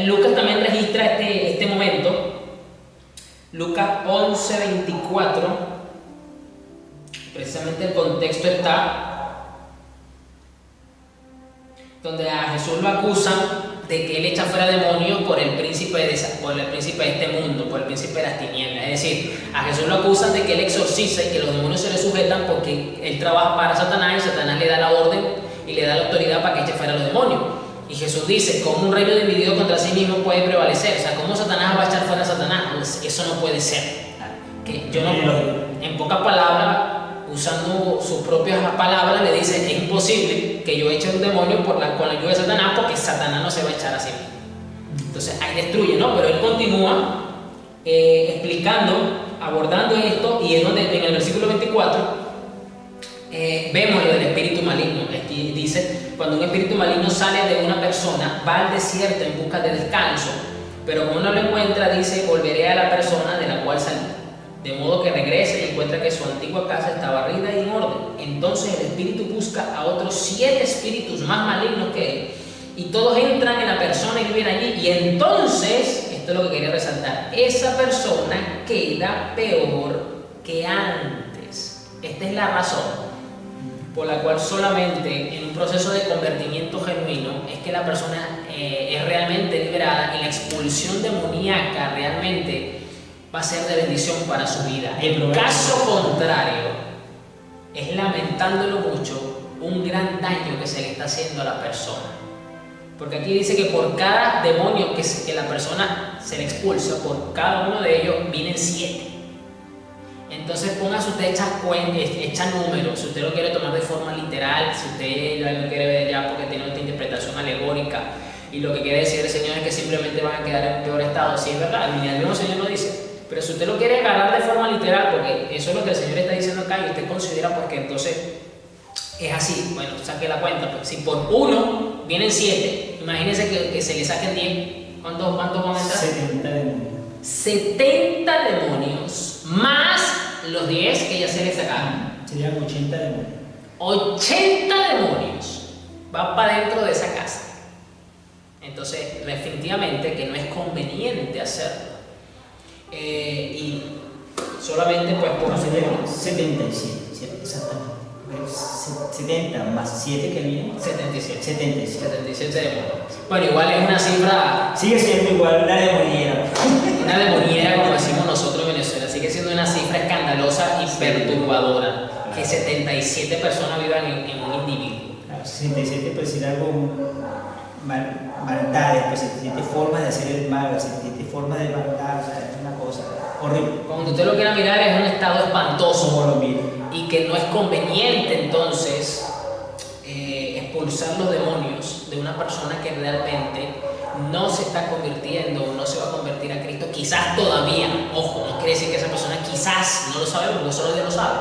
Lucas también registra este momento. Lucas 11:24. Precisamente el contexto está donde a Jesús lo acusan de que él echa fuera demonios por el príncipe de este mundo, por el príncipe de las tinieblas. Es decir, a Jesús lo acusan de que él exorciza y que los demonios se le sujetan porque él trabaja para Satanás y Satanás le da la orden y le da la autoridad para que eche fuera los demonios. Y Jesús dice, ¿cómo un reino dividido contra sí mismo puede prevalecer? O sea, ¿cómo Satanás va a echar fuera a Satanás? Pues eso no puede ser. Que yo no, en pocas palabras, usando sus propias palabras, le dice, es imposible que yo eche un demonio con la ayuda de Satanás porque Satanás no se va a echar a sí mismo. Entonces ahí destruye, ¿no? Pero él continúa explicando, abordando esto, y es donde en el versículo 24 vemos lo del espíritu maligno. Aquí dice, cuando un espíritu maligno sale de una persona, va al desierto en busca de descanso, pero como no lo encuentra, dice, volveré a la persona de la cual salí. De modo que regresa y encuentra que su antigua casa está barrida y en orden. Entonces el espíritu busca a otros 7 espíritus más malignos que él, y todos entran en la persona y viven allí, y entonces, esto es lo que quería resaltar, esa persona queda peor que antes. Esta es la razón por la cual solamente en un proceso de convertimiento genuino es que la persona es realmente liberada, y la expulsión demoníaca realmente va a ser de bendición para su vida. En caso contrario, es, lamentándolo mucho, un gran daño que se le está haciendo a la persona. Porque aquí dice que por cada demonio que la persona se le expulsa, por cada uno de ellos vienen 7. Entonces póngase usted, echa números, si usted lo quiere tomar de forma literal, si usted ya lo quiere ver ya porque tiene otra interpretación alegórica, y lo que quiere decir el Señor es que simplemente van a quedar en peor estado. Sí, es verdad, el mismo Señor lo dice. Pero si usted lo quiere agarrar de forma literal, porque eso es lo que el Señor está diciendo acá, y usted considera porque entonces es así, bueno, saque la cuenta, pues si por 1 vienen 7, imagínense que se le saquen 10, ¿cuántos van a entrar? 70 demonios. 70 demonios, más los 10 que ya se le sacaron. Serían 80 demonios. 80 demonios van para dentro de esa casa. Entonces, definitivamente que no es conveniente hacerlo. Y solamente pues por... 77, exactamente. 70 más 7 que viene. 77 demonios. Bueno, igual es una cifra... Sigue siendo igual una demoniera. Una demoniera, como decimos nosotros en Venezuela. Sigue siendo una cifra escandalosa y perturbadora. Que 77 personas vivan en un individuo. Claro, 67 puede ser algo maldades, pues 77 formas de hacer el mal, 77 formas de maldad, o sea, es una cosa horrible. Cuando usted lo quiera mirar, es un estado espantoso. Como lo mira. Y que no es conveniente entonces expulsar los demonios de una persona que realmente no se está convirtiendo, no se va a convertir a Cristo, quizás todavía, ojo, no quiere decir que esa persona quizás, no lo sabemos porque solo Dios lo sabe,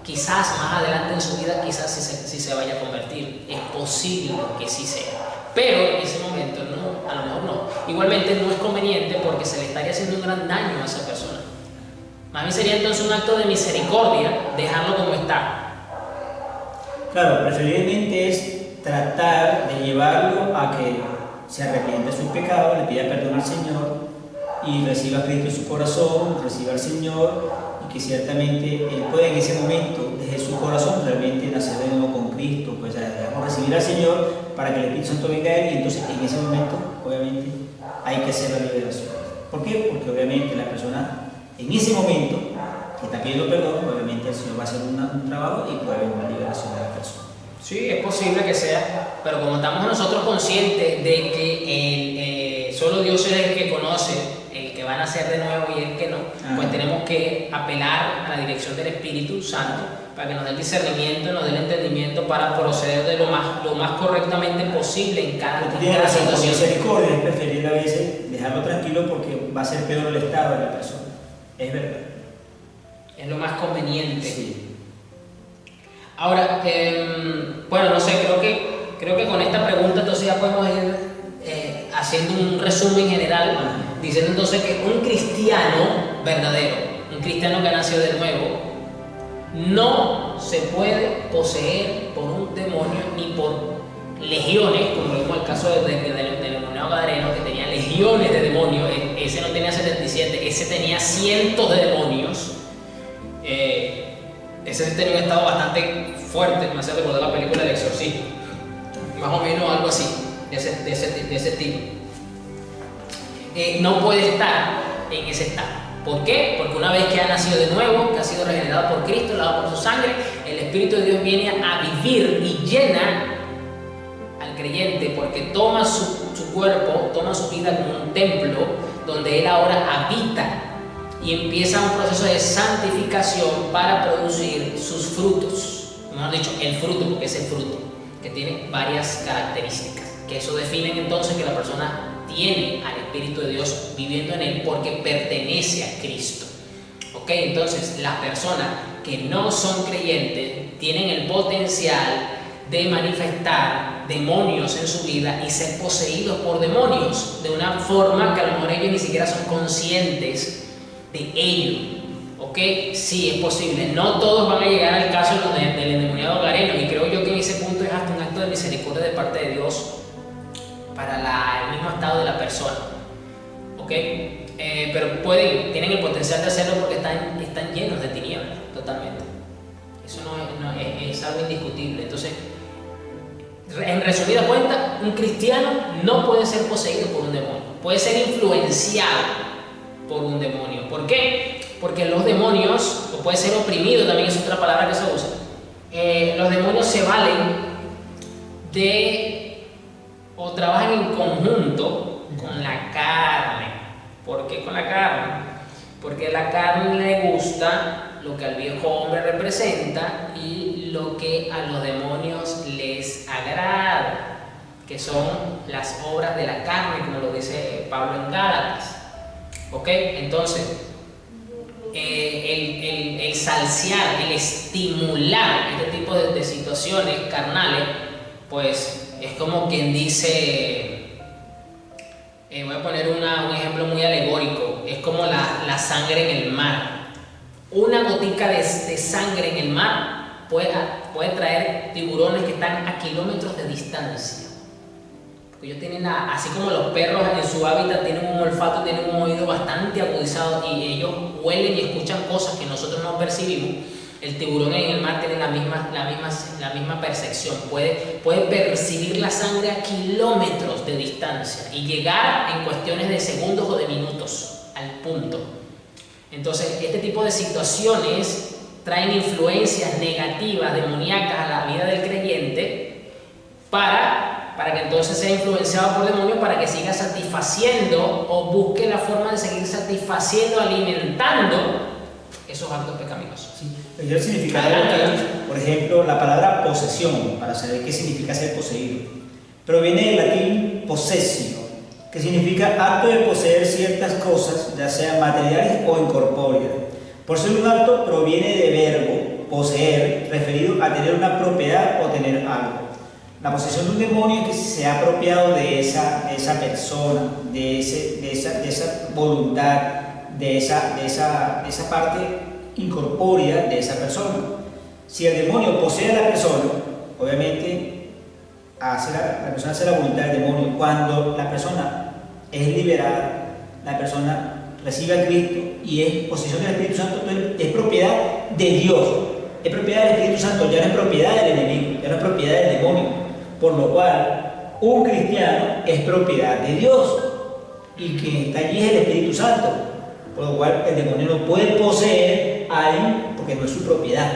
quizás más adelante en su vida, quizás sí se vaya a convertir, es posible que sí sea, pero en ese momento no, a lo mejor no. Igualmente no es conveniente porque se le estaría haciendo un gran daño a esa persona. Más bien sería entonces un acto de misericordia dejarlo como está. Claro, preferiblemente es tratar de llevarlo a que se arrepienta de sus pecados, le pida perdón al Señor y reciba a Cristo en su corazón, reciba al Señor, y que ciertamente él puede en ese momento, desde su corazón, realmente nacer de nuevo con Cristo, pues digamos, recibir al Señor para que el Espíritu Santo venga a él, y entonces en ese momento, obviamente, hay que hacer la liberación. ¿Por qué? Porque obviamente la persona en ese momento que está pidiendo perdón, obviamente el Señor va a hacer un trabajo y puede haber una liberación de la persona. Sí, es posible que sea, pero como estamos nosotros conscientes de que solo Dios es el que conoce el que va a nacer de nuevo y el que no, pues tenemos que apelar a la dirección del Espíritu Santo para que nos dé el discernimiento, nos dé el entendimiento para proceder de lo más correctamente posible en cada situación. Con misericordia es preferible a veces dejarlo tranquilo porque va a ser peor el estado de la persona. Es verdad. es lo más conveniente. Sí. Ahora, bueno, no sé, creo que con esta pregunta entonces ya podemos ir haciendo un resumen general, diciendo entonces que un cristiano verdadero, un cristiano que ha nacido de nuevo, no se puede poseer por un demonio ni por legiones, como vimos el caso del endemoniado gadareno, que tenía legiones de demonios. Ese no tenía 77, ese tenía cientos de demonios. Ese tenía un estado bastante fuerte, me hace recordar la película El Exorcista, más o menos algo así, de ese tipo. No puede estar en ese estado. ¿Por qué? Porque una vez que ha nacido de nuevo, que ha sido regenerado por Cristo, lavado por su sangre, el Espíritu de Dios viene a vivir y llena al creyente, porque toma su cuerpo, toma su vida como un templo donde él ahora habita, y empieza un proceso de santificación para producir sus frutos. Mejor dicho, el fruto, porque es el fruto, que tiene varias características, que eso define entonces que la persona tiene al Espíritu de Dios viviendo en él porque pertenece a Cristo. ¿Ok? Entonces, las personas que no son creyentes tienen el potencial de manifestar demonios en su vida y ser poseídos por demonios de una forma que a lo mejor ellos ni siquiera son conscientes de ello. ¿Ok? Sí, es posible. No todos van a llegar al caso del endemoniado gadareno, y creo yo que en ese punto es hasta un acto de misericordia de parte de Dios para el mismo estado de la persona. ¿Ok? Pero tienen el potencial de hacerlo porque están llenos de tinieblas, totalmente. Eso es algo indiscutible. Entonces, en resumida cuenta, un cristiano no puede ser poseído por un demonio, puede ser influenciado por un demonio. ¿Por qué? Porque los demonios, o puede ser oprimido, también es otra palabra que se usa. Los demonios se valen o trabajan en conjunto con la carne. ¿Por qué con la carne? Porque a la carne le gusta lo que al viejo hombre representa y lo que a los demonios les agrada, que son las obras de la carne, como lo dice Pablo en Gálatas. ¿Ok? Entonces, el salsear, el estimular este tipo de situaciones carnales, pues es como quien dice, voy a poner un ejemplo muy alegórico, es como la sangre en el mar. Una gotica de sangre en el mar puede traer tiburones que están a kilómetros de distancia. Ellos tienen, así como los perros en su hábitat tienen un olfato, tienen un oído bastante agudizado y ellos huelen y escuchan cosas que nosotros no percibimos. El tiburón en el mar tiene la misma percepción, puede percibir la sangre a kilómetros de distancia y llegar en cuestiones de segundos o de minutos al punto. Entonces, este tipo de situaciones traen influencias negativas, demoníacas a la vida del creyente para que entonces sea influenciado por demonios, para que siga satisfaciendo o busque la forma de seguir satisfaciendo, alimentando esos actos pecaminosos. Sí. El significado aquí, por ejemplo, la palabra posesión, para saber qué significa ser poseído, proviene del latín possessio, que significa acto de poseer ciertas cosas, ya sean materiales o incorpóreas. Por ser un acto proviene de verbo poseer, referido a tener una propiedad o tener algo. La posesión de un demonio es que se ha apropiado de esa persona, de esa voluntad, de esa parte incorpórea de esa persona. Si el demonio posee a la persona, obviamente la persona hace la voluntad del demonio. Cuando la persona es liberada, la persona recibe a Cristo y es posesión del Espíritu Santo, es propiedad de Dios, es propiedad del Espíritu Santo, ya no es propiedad del enemigo, ya no es propiedad del demonio. Por lo cual, un cristiano es propiedad de Dios y quien está allí es el Espíritu Santo. Por lo cual, el demonio no puede poseer a alguien porque no es su propiedad.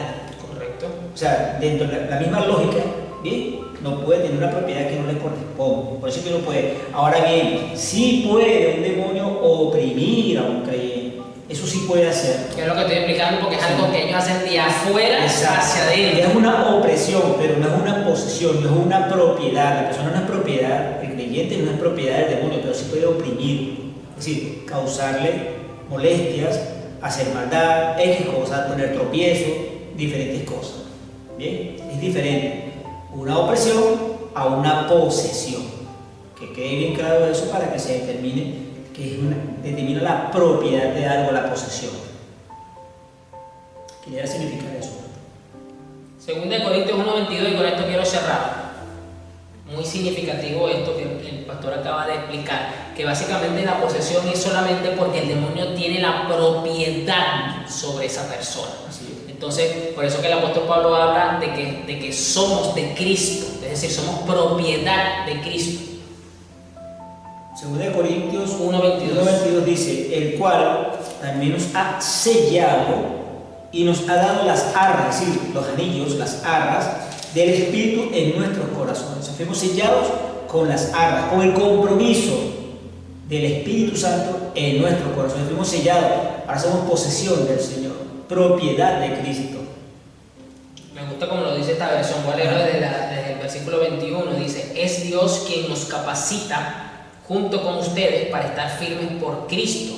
Correcto. O sea, dentro de la misma lógica, ¿bien? No puede tener una propiedad que no le corresponde. Por eso que no puede. Ahora bien, sí puede un demonio oprimir a un creyente. Eso sí puede hacer. Que es lo que estoy explicando, porque es algo que ellos hacen de afuera hacia adentro. Es una opresión, pero no es una posesión, no es una propiedad. La persona no es propiedad, el creyente no es propiedad del demonio, pero sí puede oprimir. Es decir, causarle molestias hacer maldad, X cosas, poner tropiezo, diferentes cosas. Bien, es diferente una opresión a una posesión. Que quede bien claro eso para que se determine que determina la propiedad de algo, la posesión. ¿Qué le significar eso? Segunda de Corintios 1:22, y con esto quiero cerrar. Muy significativo esto que el pastor acaba de explicar, que básicamente la posesión es solamente porque el demonio tiene la propiedad sobre esa persona. Entonces, por eso que el apóstol Pablo habla de que somos de Cristo, es decir, somos propiedad de Cristo. Segunda de Corintios 1:22 dice, el cual también nos ha sellado y nos ha dado las arras, es decir, los anillos, las arras del Espíritu en nuestros corazones. Fuimos sellados con las arras, con el compromiso del Espíritu Santo en nuestros corazones. Fuimos sellados, ahora somos posesión del Señor, propiedad de Cristo. Me gusta como lo dice esta versión, voy a leerlo desde el versículo 21, dice, es Dios quien nos capacita junto con ustedes para estar firmes por Cristo.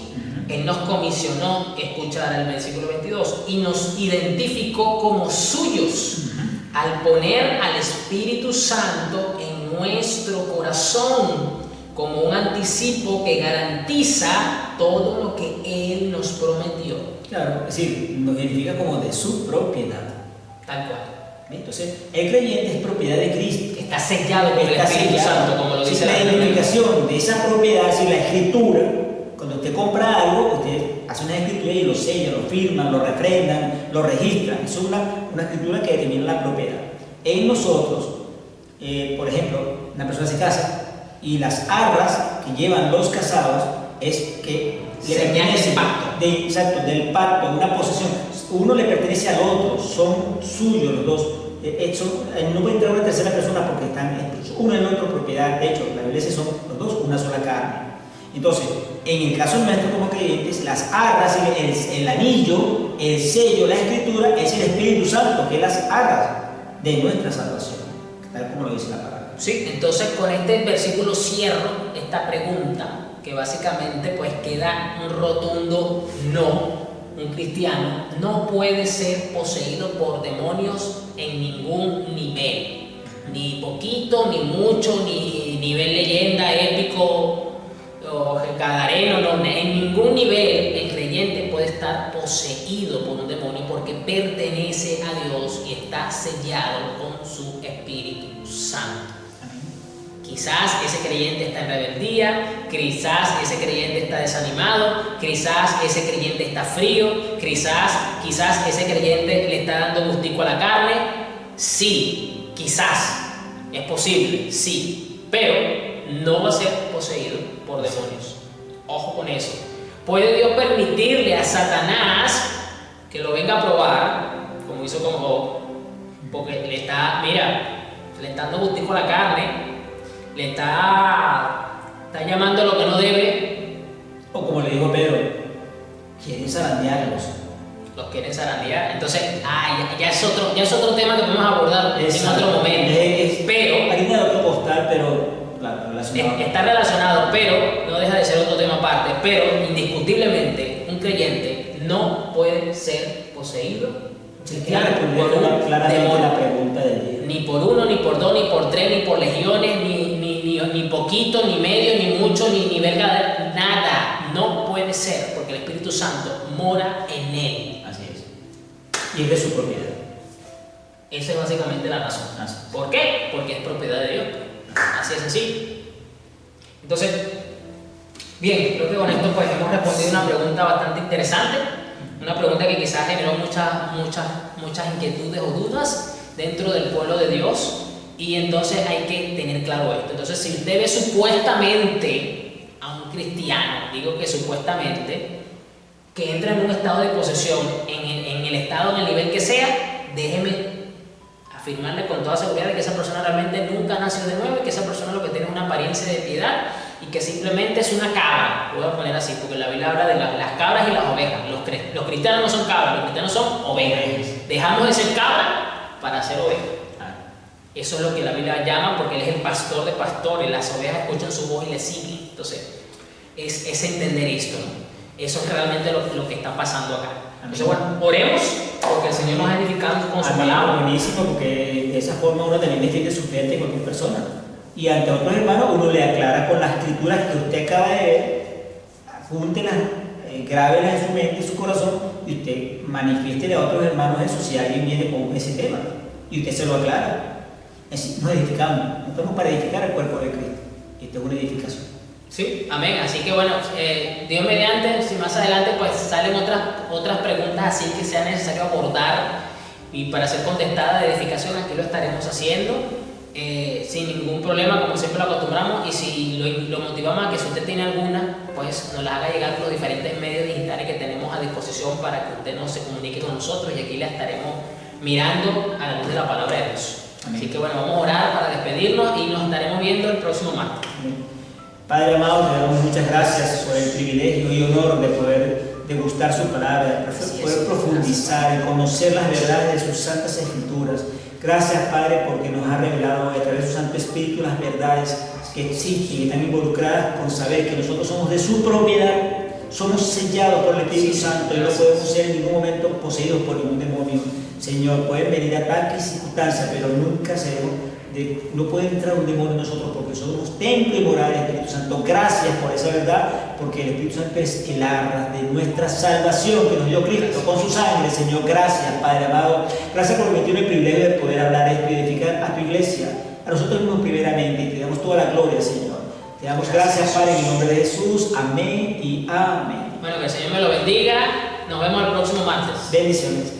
Él nos comisionó, escuchar el versículo 22, y nos identificó como suyos al poner al Espíritu Santo en nuestro corazón como un anticipo que garantiza todo lo que Él nos prometió. Claro, es decir, nos identifica como de su propiedad. Tal cual. Entonces, el creyente es propiedad de Cristo. Está sellado por el Espíritu Santo, como lo dice la identificación de esa propiedad, si la escritura, cuando usted compra algo, usted hace una escritura y lo sella, lo firman, lo refrendan, lo registran. Eso es una escritura que determina la propiedad. En nosotros, por ejemplo, una persona se casa y las arras que llevan los casados es que le pertenece exacto, del pacto, de una posesión. Uno le pertenece al otro, son suyos los dos. No puede entrar una tercera persona porque están uno en otro propiedad. De hecho, la Biblia dice son los dos una sola carne. Entonces, en el caso nuestro como creyentes, las arras, el anillo, el sello, la escritura es el Espíritu Santo, que es las arras de nuestra salvación, tal como lo dice la palabra. Sí, entonces con este versículo cierro esta pregunta, que básicamente pues queda un rotundo no. Un cristiano no puede ser poseído por demonios en ningún nivel, ni poquito, ni mucho, ni nivel leyenda, épico o gadareno, no, en ningún nivel el creyente puede estar poseído por un demonio porque pertenece a Dios y está sellado con su Espíritu Santo. Quizás ese creyente está en rebeldía, quizás ese creyente está desanimado, quizás ese creyente está frío, quizás ese creyente le está dando gustico a la carne. Sí, quizás, es posible, sí, pero no va a ser poseído por demonios. Ojo con eso. ¿Puede Dios permitirle a Satanás que lo venga a probar, como hizo con Job? Porque le está dando gustico a la carne, le está llamando lo que no debe. O como le dijo Pedro, quieren zarandearlos. Los quieren zarandear. Entonces, ya es otro tema que podemos abordar en otro momento. Pero harina de otro costal, pero claro, relacionado. Está relacionado, pero no deja de ser otro tema aparte. Pero indiscutiblemente, un creyente no puede ser poseído claramente la pregunta del día. Ni por uno, ni por dos, ni por tres, ni por legiones, ni poquito, ni medio, ni mucho, ni verga, nada. No puede ser, porque el Espíritu Santo mora en él. Así es. Y es de su propiedad. Esa es básicamente la razón. ¿Por qué? Porque es propiedad de Dios. Así es así. Entonces, bien, creo que con esto pues hemos respondido una pregunta bastante interesante. Una pregunta que quizás generó muchas inquietudes o dudas dentro del pueblo de Dios, y entonces hay que tener claro esto. Entonces, si usted ve supuestamente a un cristiano, digo que supuestamente, que entra en un estado de posesión, en el estado, en el nivel que sea, déjeme afirmarle con toda seguridad de que esa persona realmente nunca nació de nuevo y que esa persona lo que tiene es una apariencia de piedad y que simplemente es una cabra. Lo voy a poner así, porque la Biblia habla de las cabras y las ovejas. Los cristianos no son cabras, los cristianos son ovejas. Dejamos de ser cabra para ser ovejas. Eso es lo que la Biblia llama, porque Él es el pastor de pastores. Las ovejas escuchan su voz y le siguen. Entonces, es entender esto, ¿no? Eso es realmente lo que está pasando acá. Entonces, bueno, oremos porque el Señor nos ha edificado con su palabra. Buenísimo, porque de esa forma uno también defiende su fe ante cualquier persona. Y ante otros hermanos uno le aclara con las escrituras que usted acaba de ver, apúntelas, grábelas en su mente, en su corazón, y usted manifieste a otros hermanos eso si alguien viene con ese tema. Y usted se lo aclara. Así nos edificamos, nos estamos para edificar el cuerpo de Cristo. Esto es una edificación. Sí, amén. Así que bueno, Dios mediante, si más adelante pues salen otras preguntas así que sea necesario abordar y para ser contestada de edificación, aquí lo estaremos haciendo sin ningún problema, como siempre lo acostumbramos. Y si lo motivamos a que si usted tiene alguna, pues nos las haga llegar por los diferentes medios digitales que tenemos a disposición para que usted no se comunique con nosotros, y aquí la estaremos mirando a la luz de la palabra de Dios. Amén. Así que bueno, vamos a orar para despedirnos y nos estaremos viendo el próximo martes. Amén. Padre amado, te damos muchas gracias por el privilegio y honor de poder degustar su palabra, de poder profundizar y conocer las verdades de sus santas escrituras. Gracias, Padre, porque nos ha revelado a través de su Santo Espíritu las verdades que existen y están involucradas con saber que nosotros somos de su propiedad, somos sellados por el Espíritu Santo y no podemos ser en ningún momento poseídos por ningún demonio. Señor, pueden venir ataques y circunstancias, pero nunca no puede entrar un demonio en nosotros, porque somos templo y morada del Espíritu Santo. Gracias por esa verdad, porque el Espíritu Santo es el arras de nuestra salvación que nos dio Cristo con su sangre. Señor, gracias, Padre amado. Gracias por permitirnos el privilegio de poder hablar esto y edificar a tu iglesia, a nosotros mismos primeramente, y te damos toda la gloria, Señor. Te damos gracias, Padre, en el nombre de Jesús. Amén y amén. Bueno, que el Señor me lo bendiga. Nos vemos el próximo martes. Bendiciones.